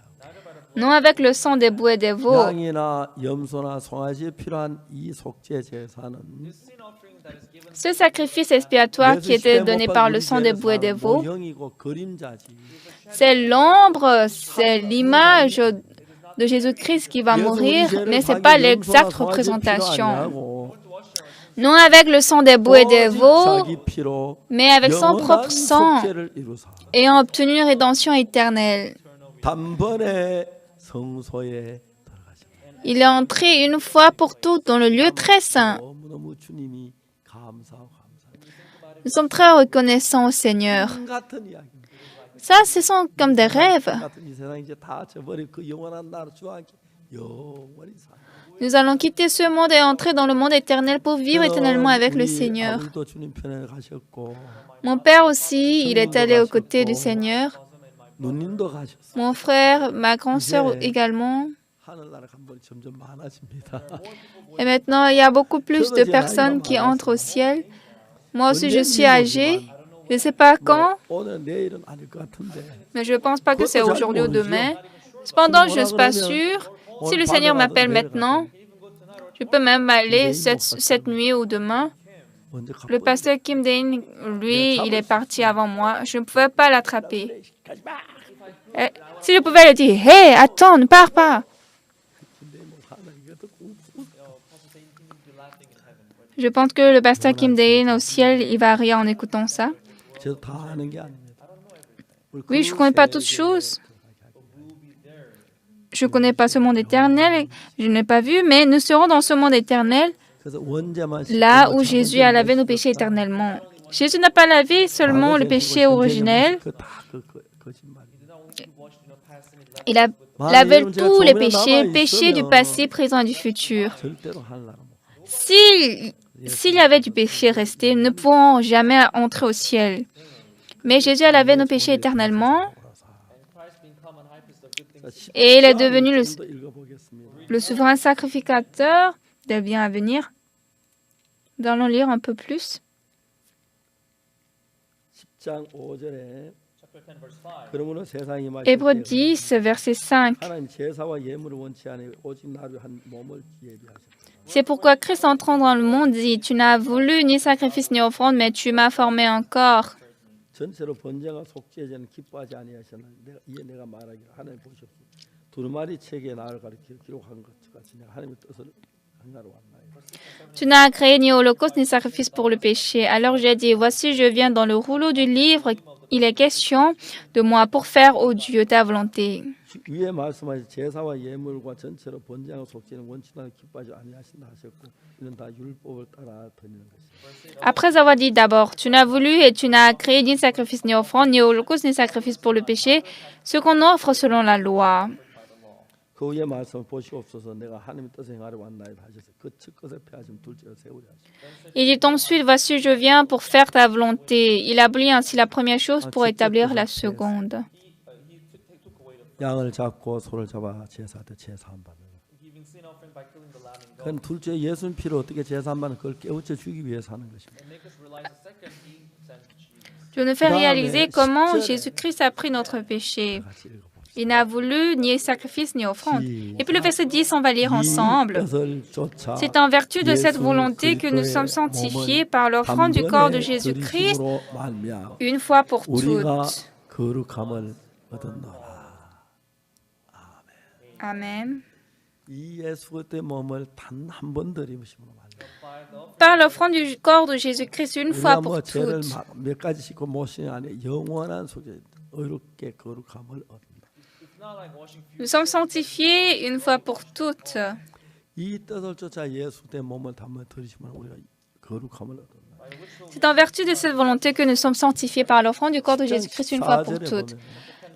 Non avec le sang des boucs et des veaux. 양이나 염소나 송아지에 필요한 이 속죄 제사는 Ce sacrifice expiatoire qui était donné par le sang des boucs et des veaux, 모형이고 그림자지. c'est l'ombre, c'est l'image de Jésus-Christ qui va mourir, mais ce n'est pas l'exacte représentation. Non avec le sang des boucs et des veaux, 자기 피로 mais avec son propre 영원한 sang, 속죄를 이루사 ayant obtenu une rédemption éternelle. 단번에 성소에 들어가셨다. Il est entré une fois pour toutes dans le lieu très saint. 너무너무 주님이 감사하고 감사합니다. Nous sommes très reconnaissants au Seigneur. 같은 이야기입니다. Ça, ce sont comme des rêves. 같은 이 세상 이제 다 저버리고 그 영원한 나라 주와 함께 영원히 살. Nous allons quitter ce monde et entrer dans le monde éternel pour vivre éternellement avec le Seigneur. 아버지도 주님 편에 가셨고 Mon père aussi, il est allé aux côtés du Seigneur. 누님도 가셨어. Mon frère, ma grande sœur également. 하늘나라 간 분이 점점 많아집니다. Et maintenant, il y a beaucoup plus de personnes qui entrent au ciel. Moi aussi, je suis âgée. Je ne sais pas quand, 오늘 내일은 아닐 것 같은데. mais je ne pense pas que c'est aujourd'hui ou demain. Cependant, je ne suis pas sûre. Si le Seigneur m'appelle maintenant, je peux même aller cette nuit ou demain. 언제 가? Le pasteur Kim Dae-in, lui, il est parti avant moi. Je ne pouvais pas l'attraper. Si je pouvais lui dire, « Hé, attends, ne pars pas !» Je pense que le pasteur Kim Dae-in au ciel, il va rire en écoutant ça. 저도 다 아는 게 아닙니다. Oui, je ne connais pas toutes choses. Je ne connais pas ce monde éternel, je ne l'ai pas vu, mais nous serons dans ce monde éternel, 그래서 원죄만 là où Jésus a lavé nos péchés éternellement. Jésus n'a pas lavé seulement le péché originel, il a lavé tous les péchés, péchés du passé, présent et du futur. 절대로 하늘나라 못 가. S'il y avait du péché resté, nous ne pourrons jamais entrer au ciel. Mais Jésus a lavé nos péchés éternellement et il est devenu 또 읽어보겠습니다. le souverain sacrificateur des biens à venir. Nous allons lire un peu plus. 10장 5절에 그러므로 세상이 Hébreux 10, verset 5. 하나님 제사와 예물을 원치 아니 오직 나를 한 몸을 예비하셨다. C'est pourquoi Christ entrant dans le monde dit, tu n'as voulu ni sacrifice ni offrande, mais tu m'as formé encore. 전체로 번제가 속죄제는 기뻐하지 아니하셨나. 이에 내가 말하기를 하나님 보시옵소서. 두루마리 책에 나를 가리켜 기록한 것 같이 내가 하나님의 뜻을 행하러 왔나이다. Tu n'as créé ni holocauste ni sacrifice pour le péché. Alors j'ai dit, voici, je viens dans le rouleau du livre. Il est question de moi pour faire, ô Dieu, ta volonté. 위에 말씀하신 제사와 예물과 전체로 번제가 속죄는 원칙하게 기뻐하지 아니하신다 하셨고 이는 다 율법을 따라 드리는 것이다. Après avoir dit d'abord, tu n'as voulu et tu n'as créé ni sacrifice ni offrande, ni holocauste ni sacrifice pour le péché, ce qu'on offre selon la loi. 그 위에 말씀을 보시옵소서 내가 하나님의 뜻을 행하러 왔나이다 하셔서 그 첫 것에 패하심 둘째로 세우려 하시고 Il dit ensuite, voici, je viens pour faire ta volonté. Il abolit ainsi la première chose pour établir la seconde. 양을 잡고 소를 잡아 제사한테 제사한 바는 Giving sin offering by killing the lamb and 그건 둘째 예수님 피로 어떻게 제사한 바는 그걸 깨우쳐 주기 위해서 하는 것입니다. make us realize the second he sent Jesus. Je nous fais réaliser comment Jésus-Christ a pris notre péché. 같이 읽어봅시다. Il n'a voulu ni sacrifice ni offrande. Et puis le verset 10, on va lire ensemble. 뜻을 쫓아 C'est en vertu de cette volonté que nous sommes sanctifiés par l'offrande du corps de Jésus-Christ 그리스도로 말미암아 une fois pour 우리가 toutes. 거룩함을 얻었노라. Amen. 이 예수 그리스도의 몸을 단 한 번 드리심으로 말미암아 Par l'offrande du corps de Jésus-Christ une fois 우리가 뭐 pour 죄를 toutes. 몇 가지 씻고 모시는 안에 영원한 속에 의롭게 거룩함을 얻는다. It's not like washing few Nous sommes sanctifiés une fois pour toutes. 이 뜻을 쫓아 예수 그리스도의 몸을 담아 드리시면 우리가 거룩함을 얻는다. C'est en vertu de cette volonté que nous sommes sanctifiés par l'offrande du corps de Jésus-Christ une fois pour toutes.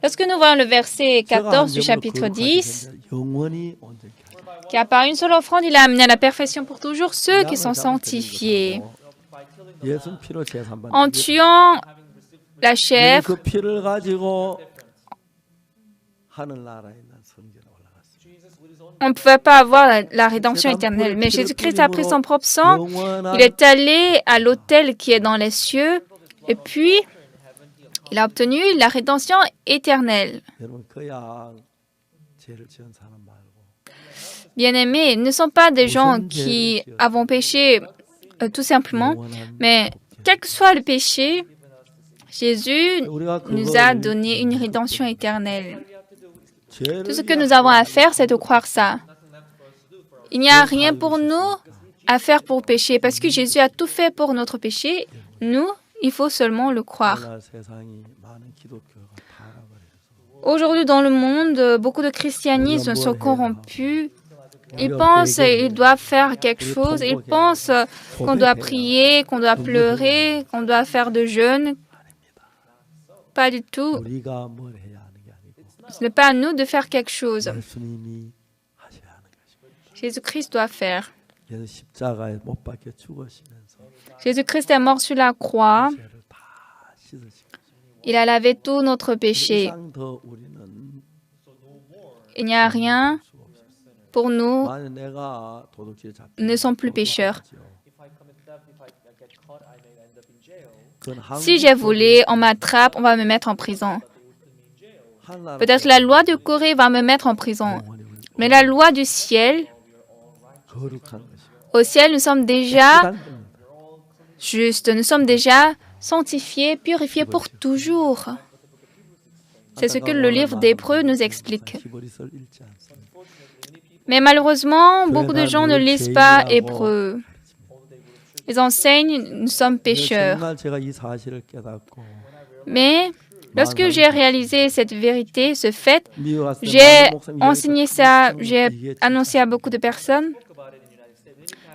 Lorsque nous voyons le verset 14 du chapitre 10, 영원히 온전케 하시고 car par une seule offrande, il a amené à la perfection pour toujours ceux qui sont sanctifiés. 예수 피로 제사한 바 En tuant la chèvre, 그 피를 가지고 하늘 나라에 있는 성전에 올라갔습니다. on ne pouvait pas avoir la rédemption éternelle. Mais Jésus-Christ a pris son propre sang, il est allé à l'autel qui est dans les cieux, et puis il a obtenu la rédemption éternelle. 여러분 그야 죄를 지은 사람 말고 Bien-aimés, ne sont pas des gens qui avons péché tout simplement, mais quel que soit le péché, Jésus 우리가 nous a 그걸 donné une rédemption éternelle. 죄를 Tout ce que nous avons à faire, c'est de croire ça. Il n'y a rien pour nous à faire pour pécher, parce que Jésus a tout fait pour notre péché. Nous, il faut seulement le croire. 오늘 세상이 많은 기독교가 타락을 해서 Aujourd'hui, dans le monde, beaucoup de christianismes sont corrompus. Ils pensent qu'ils doivent faire quelque chose. Ils pensent qu'on doit prier, qu'on doit pleurer, qu'on doit faire de jeûne. Pas du tout. 우리가 뭘 해야 하는 게 아니고 Ce n'est pas à nous de faire quelque chose. 예수님이 하셔야 하는 것입니다. Jésus-Christ doit faire. 예수 십자가에 못 박혀 죽으시면서 Jésus-Christ est mort sur la croix. 죄를 다 씻으시고 Il a lavé tout notre péché. 이상 더 우리는 Il n'y a rien pour nous. 만약 내가 도둑질에 잡히면 Nous ne sommes plus pécheurs. if I commit theft, if I get caught, I may end up in jail. 그건 Si j'ai volé, on m'attrape, on va me mettre en prison. Peut-être la loi de Corée va me mettre en prison. Mais la loi du ciel, 거룩한 것이고 au ciel, nous sommes déjà 땅 justes. Nous sommes déjà sanctifiés, purifiés pour toujours. C'est ce que le livre d'Hébreux nous explique. 히브리서를 읽지 않습니다. Mais malheureusement, beaucoup de gens ne lisent pas Hébreux. Ils enseignent, nous sommes pécheurs. 정말 제가 이 사실을 깨닫고 Mais lorsque j'ai réalisé cette vérité, ce fait, 미국 갔을 때 j'ai 많은 목사님이 enseigné ça, j'ai annoncé à beaucoup de personnes.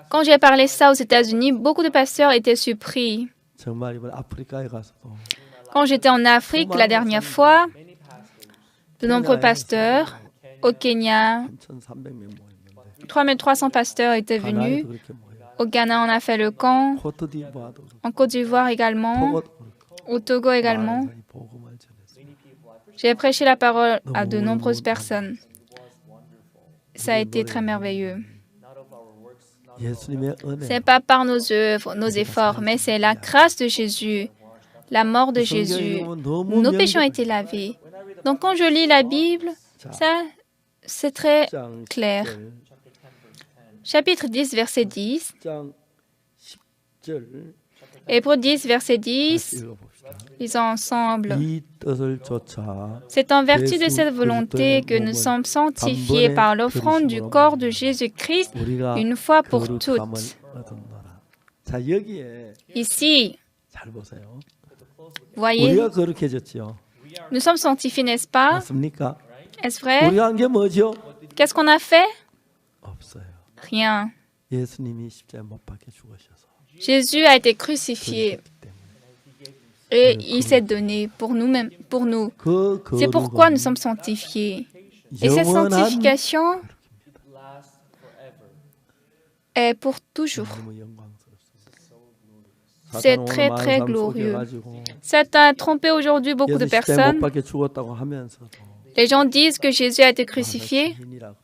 Quand j'ai parlé ça aux États-Unis, beaucoup de pasteurs étaient surpris. 정말 이번 아프리카에 가서도 Quand j'étais en Afrique la dernière fois, de nombreux pasteurs au Kenya, 1,300명 모였는데 3300 pasteurs étaient 가나에도 venus. 그렇게 모여 Au Ghana, on a fait le camp. 코트디부아도 그렇고 En Côte d'Ivoire également. 토고도 그렇고 Au Togo également. 많은 사람이 복음을 전했습니다. J'ai prêché la parole à de nombreuses personnes. Ça a été très merveilleux. 예수님의 은혜 Ce n'est pas par nos œuvres, nos efforts, mais c'est la grâce de Jésus, la mort de Jésus. Nos péchés ont été lavés. Donc quand je lis la Bible, ça, c'est très clair. Chapitre 10, verset 10. 10장 10절 Hébreux 10, verset 같이 10. 읽어봅시다. Lisons ensemble. 이 뜻을 좇아 C'est en vertu de cette volonté que nous sommes sanctifiés par l'offrande du corps de Jésus-Christ 우리가 une fois pour 거룩함을 toutes. 얻었노라. 자, 여기에 Ici, 잘 보세요. voyez, 우리가 거룩해졌죠. nous sommes sanctifiés, n'est-ce pas? 맞습니까? Est-ce vrai? 우리가 한 게 뭐죠? Qu'est-ce qu'on a fait? 없어요. Rien. 예수님이 십자가에 못 박혀 죽으셔서 Jésus a été crucifié 그렇기 때문에 et il s'est donné pour nous-mêmes, pour nous. 그 C'est pourquoi nous 거룩은 sommes sanctifiés. Et cette 영원한 sanctification lasts forever. est pour toujours. 너무 영광스럽습니다. C'est 사탄은 très, 오늘 très 많은 사람 glorieux. 속여가지고 Satan a trompé aujourd'hui beaucoup de 예수 십자가에 못 personnes. 박혀 죽었다고 하면서도 Les gens disent que Jésus a été 나 crucifié, 죄인이라고.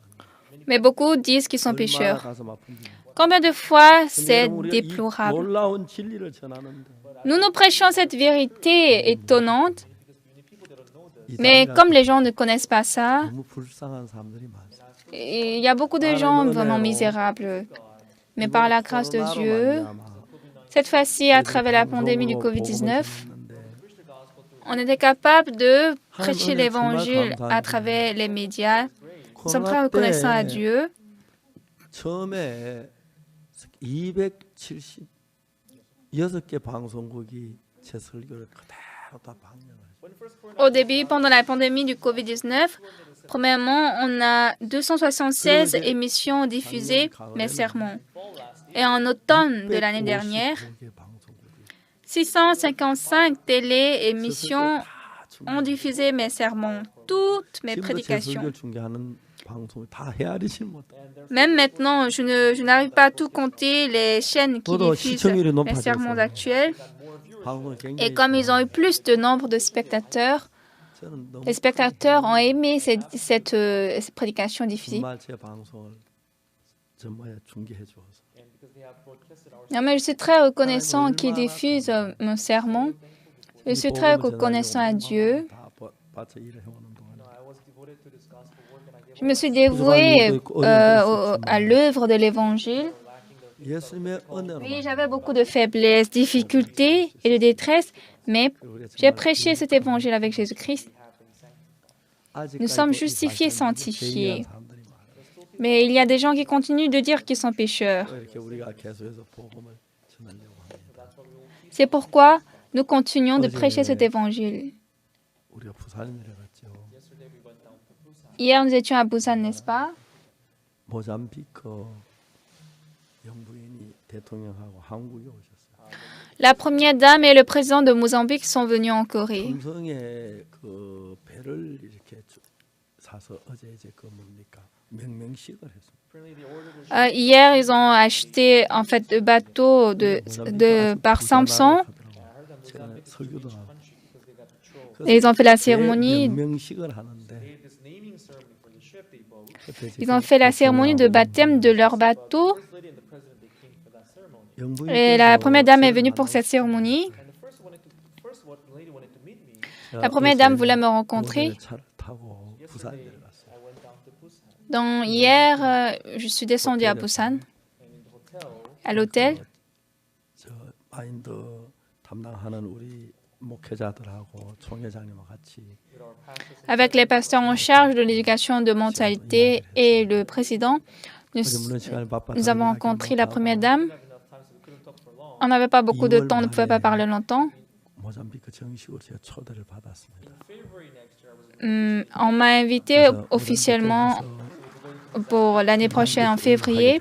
mais beaucoup disent qu'ils sont 얼마나 pécheurs. 가슴 아픕니까? Combien de fois 근데 c'est 여러분, 우리가 이 déplorable. 놀라운 진리를 전하는데 Nous nous prêchons cette vérité étonnante, 이 mais 땅이라 comme les gens ne connaissent pas ça, 너무 불쌍한 사람들이 많습니다. et il y a beaucoup de gens vraiment misérables. Mais par la grâce de Dieu, cette fois-ci, à travers la pandémie du Covid-19, on était capable de prêcher l'évangile à travers les médias. Nous sommes très reconnaissants à Dieu. 처음에 276개 방송국이 제 설교를 그대로 다 방영을 했어요. Au début, pendant la pandémie du Covid-19, premièrement, on a 276 émissions diffusées, mes sermons. Et en automne de l'année dernière, 655개 방송국이 655 télé-émissions ont diffusé mes sermons, toutes mes 지금도 제 prédications. 설교를 중계하는 방송을 다 헤아리지 못해. Même maintenant, je n'arrive pas à tout compter les chaînes qui 저도 diffusent 시청률이 mes sermons 높아져서 actuels. 방송을 굉장히 Et comme ils ont eu plus de nombre de spectateurs, 저는 너무 les spectateurs ont aimé cette prédication diffusée. 정말 제 방송을 정말 중계해 주어서 Non, mais je suis très reconnaissant qu'ils diffusent mon sermon. Je suis très reconnaissant à Dieu. 다 바쳐 일을 해오는 동안 Je me suis dévouée à l'œuvre de l'Évangile. 예수님의 은혜로 Oui, j'avais beaucoup de faiblesses, difficultés et de détresse, mais j'ai prêché cet Évangile avec Jésus-Christ. Nous sommes justifiés, sanctifiés. Mais il y a des gens qui continuent de dire qu'ils sont pécheurs. 이렇게 우리가 계속해서 복음을 전하려고 합니다. C'est pourquoi nous continuons de prêcher cet Évangile. 우리가 부산에 내려갔죠. Hier, nous étions à Busan, n'est-ce pas? 모잠비크 영부인이 대통령하고 한국에 오셨어요. La première dame et le président de Mozambique sont venus en Corée. 금성에 그 배를 이렇게 사서 어제 이제 그 뭡니까 명명식을 했습니다. Hier, ils ont acheté en fait deux bateaux par Samson 제가 설교도 하고 et ils ont fait la cérémonie. 명명식을 하는데 Ils ont fait la cérémonie de baptême de leur bateau. Et la première dame est venue pour cette cérémonie. La première dame voulait me rencontrer. Donc hier, je suis descendue à Busan, à l'hôtel. 저 마인드 담당하는 우리 목회자들하고 총회장님과 같이 Avec les pasteurs en charge de l'éducation de mentalité et le président, nous avons rencontré la première dame. On n'avait pas beaucoup de temps, on ne pouvait pas parler longtemps. 모잠비크 정식으로 제가 초대를 받았습니다. On m'a invité officiellement pour l'année prochaine en février.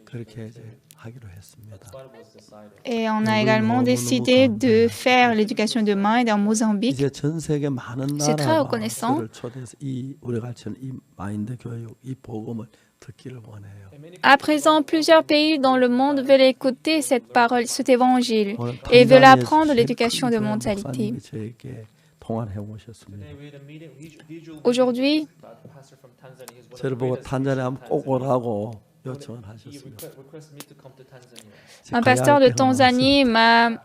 그렇게 이제 하기로 했습니다. Et on a également décidé de faire l'éducation de mind en Mozambique. 이제 전 세계 많은 C'est très reconnaissant. 나라들을 초대해서 이 우리가 가르치는 이 마인드 교육, 이 복음을 듣기를 원해요. À présent, plusieurs pays dans le monde veulent écouter cette parole, cet évangile, et veulent apprendre l'éducation de mentalité. 저에게 통화를 해오셨습니다. Aujourd'hui, 저를 보고 탄자니아 한번 꼭 오라고 요청을 하셨습니다. un pasteur de Tanzanie m'a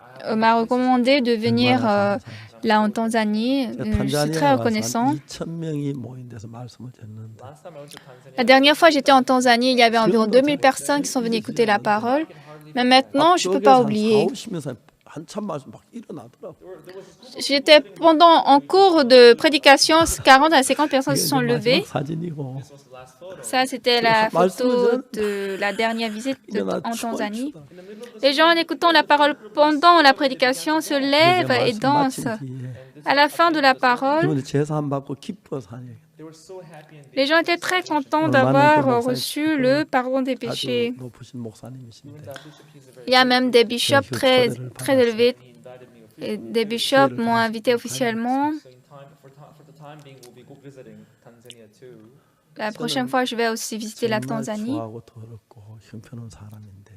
recommandé de venir là en Tanzanie. Je suis très reconnaissant. 2,000명이 모인 데서 말씀을 듣는데 Last time I went to Tanzania, La dernière fois, j'étais en Tanzanie, il y avait environ 2000 personnes qui sont venues écouter la parole. Mais maintenant, je ne peux pas oublier. 40~50명 한참 말씀 막 일어나더라고. J'étais en cours de prédication, 40 à 50 personnes se sont levées. 사진이고 this was the last photo. Ça, c'était la photo de la dernière visite en Tanzanie. Les gens, en écoutant la parole pendant la prédication, se lèvent et dansent. À la fin de la parole, 그분들 제사 안 받고 기뻐서 하니 They were so happy and les gens étaient très contents d'avoir reçu le pardon des 아주 péchés. 높으신 목사님이신데 that bishop, he's a very Il y a même des bishops très élevés. he invited me officially. Et des bishops m'ont invité officiellement. So for the time being, we'll be visiting Tanzania too. La prochaine fois, je vais aussi visiter la 정말 Tanzanie. 좋아하고 더럽고 형편없는 사람인데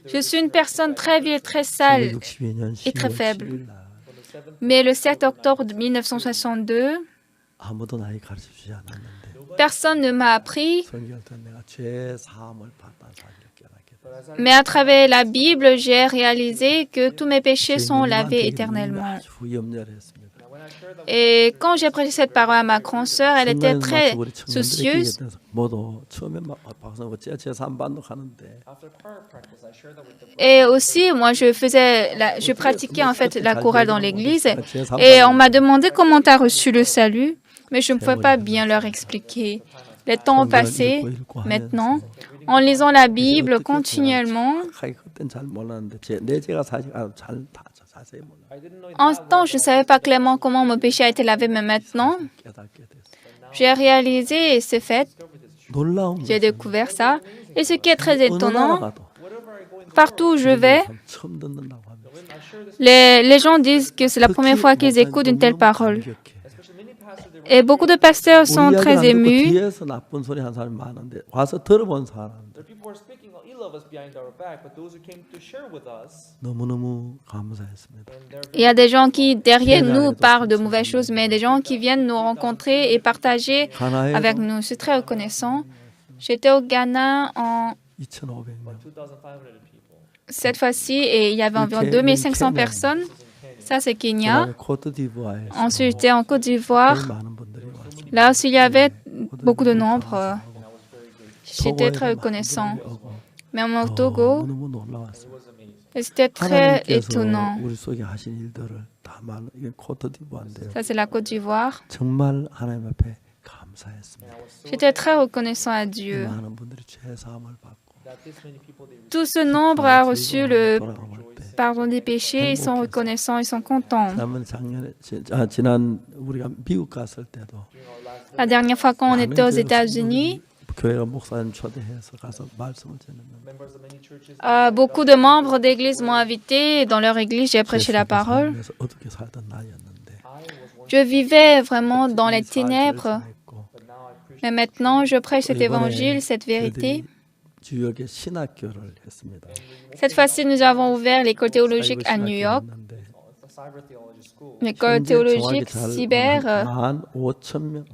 Je suis une personne très vieille, très sale 1962년 et très 10월 faible. 7일 날 Mais le 7 octobre de 1962, 아무도 나에게 가르쳐주지 않았는데 personne ne m'a appris. 성경을 내가 죄 사함을 받다는 사실을 깨닫게 됐어요. Mais à travers la Bible, j'ai réalisé que tous mes péchés sont lavés éternellement. 아주 염려했습니다. Et quand j'ai prêché cette parole à ma grande sœur, elle était très soucieuse. 모두 처음에 막 박사 어째 제사 안 받는 하는데 After choir practice, I shared that with the Et aussi, moi, je pratiquais en fait la chorale dans l'église. Et on m'a demandé comment tu as reçu le salut, mais je ne pouvais pas bien leur expliquer. Les temps ont passé. Maintenant, en lisant la Bible continuellement, 그땐 잘 몰랐는데 내 죄가 사실 다 자세히 몰라 I didn't know en ce temps, je ne savais pas clairement comment mon péché a été lavé, mais maintenant, 깨닫게 됐어요. j'ai réalisé ce fait, 놀라운 j'ai découvert ça. Et ce qui est très 어느 나라 étonnant, 가도 partout où je vais, 처음 듣는다고 합니다. les gens disent que c'est la première fois qu'ils écoutent une telle parole. especially many pastors, they were Et beaucoup de pasteurs sont 우리 이야기를 très 안 듣고 émus. 뒤에서 나쁜 소리 한 사람이 많은데 와서 들어본 사람들 the people were speaking ill of us behind our back, but those who came to share with us, 너무너무 감사했습니다. and they're Il y a des gens qui, derrière nous, parlent de mauvaises choses, mais des gens qui viennent nous rencontrer et partager avec 가나에도 nous. Je suis très reconnaissant. J'étais au Ghana 2,500명 2,500 people. cette fois-ci et il y avait environ 2500 personnes. Ça, c'est Kenya. 그다음에 코트디부아에서 Ensuite, j'étais en Côte d'Ivoire. 많은 분들이 왔습니다. Là aussi, il y avait beaucoup de nombre. J'étais très reconnaissant. Même au Togo, 너무 놀라웠어요. et c'était très 하나님께서 étonnant. 우리 속에 하신 일들을 다 말 이게 코트디부아인데요. Ça, c'est la Côte d'Ivoire. 정말 하나님 앞에 감사했습니다. J'étais très reconnaissant à Dieu. 많은 분들이 죄 사함을 받고 That this many people, they Tout ce nombre a reçu le 돌아가볼 때 pardon des péchés, ils sont reconnaissants, ils sont contents. 그다음에 작년에 지난 우리가 미국 갔을 때도 La dernière fois quand on était aux États-Unis, 교회가 목사님 초대해서 가서 말씀을 전했는데 members of many churches, beaucoup de membres d'église m'ont invité. Dans leur église, j'ai prêché la parole. 그래서 어떻게 살던 나이였는데 I was one, Je vivais vraiment dans les ténèbres, 했고 but now I preach. mais maintenant je prêche cet évangile, cette vérité. 주역의 신학교를 했습니다. Cette fois-ci, nous avons ouvert l'école théologique à New York, 했는데 It's a cyber theology school. l'école 현재 théologique 정확히 cyber. 15,000명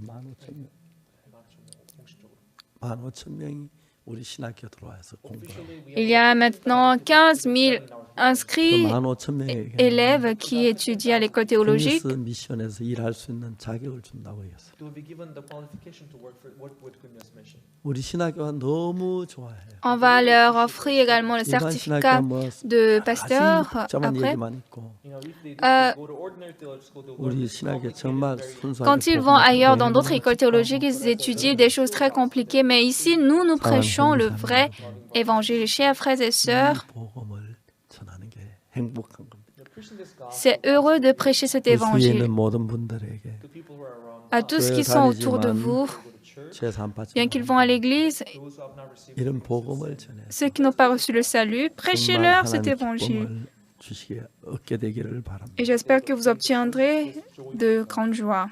15,000명이 우리 신학교 들어와서 공부하고 Il y a maintenant 15 000 그 inscrits 15,000명에게 élèves qui étudient à l'école théologique. 그리스 미션에서 일할 수 있는 자격을 준다고 했어요. To be given the qualification to work with Goodness Mission. 우리 신학교가 너무 좋아해요. On va leur offrir également le 일반 certificat 신학교 뭐 de 아주 pasteur 복잡한 après. 얘기만 있고 You know, if they Euh, go to ordinary theology school, they will 우리 learn 신학교 complicated, 정말 very 순수하게 Quand ils vont ailleurs dans d'autres écoles théologiques, ils étudient des choses très compliquées. Mais ici, nous prêchons le vrai évangile. Chers frères et sœurs, 복음을 전하는 게 행복한 겁니다. preaching this gospel c'est heureux de prêcher cet 우리 주위에 évangile. 있는 모든 분들에게 to people who are around, À tous qui sont autour de vous, go to church, 제사 받지 bien qu'ils vont à l'église, those who have not received 이런 복음을 전해 ceux qui n'ont pas reçu le salut, prêchez-leur cet 하나님 évangile. 기쁨을 주시게 얻게 되기를 바랍니다. Et j'espère que vous obtiendrez de grandes joies.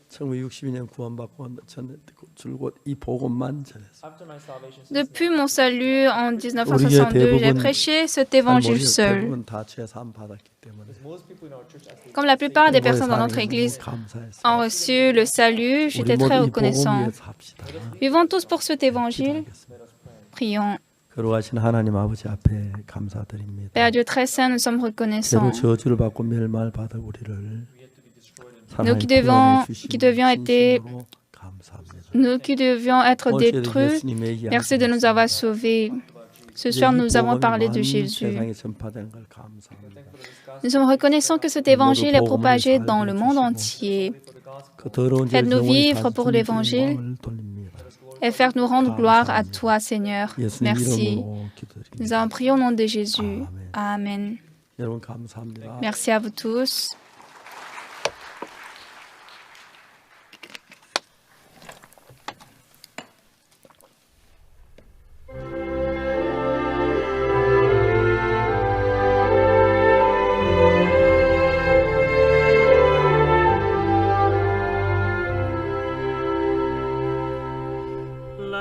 1962년 구원받고 전 줄곧 이 복음만 전했어요. after my salvation. Depuis mon salut en 1962, j'ai prêché cet évangile seul. 대부분 다 죄사함 받았기 때문에 Most people in our church, as they Comme la plupart des 공부에 personnes dans notre 사는 게 église 감사했어요. ont reçu le salut, 우리 j'étais très 모두 이 복음 reconnaissant. 위에서 합시다. Vivons tous pour cet évangile. 기도하겠습니다. Prions. 거룩하신 하나님 아버지 앞에 감사드립니다. Père Dieu très saint, nous sommes 죄로 reconnaissants. 저주를 받고 멸망받은 우리를 Nous qui devions être, nous qui devions être détruits, merci de nous avoir sauvés. Ce soir, nous avons parlé de Jésus. Nous sommes reconnaissants que cet évangile est propagé dans le monde entier. Faites-nous vivre pour l'évangile et faites-nous rendre gloire à toi, Seigneur. Merci. Nous avons prié au nom de Jésus. Amen. Merci à vous tous.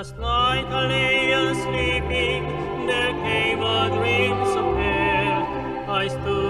Last night I lay sleeping, there came a dream so pale. I stood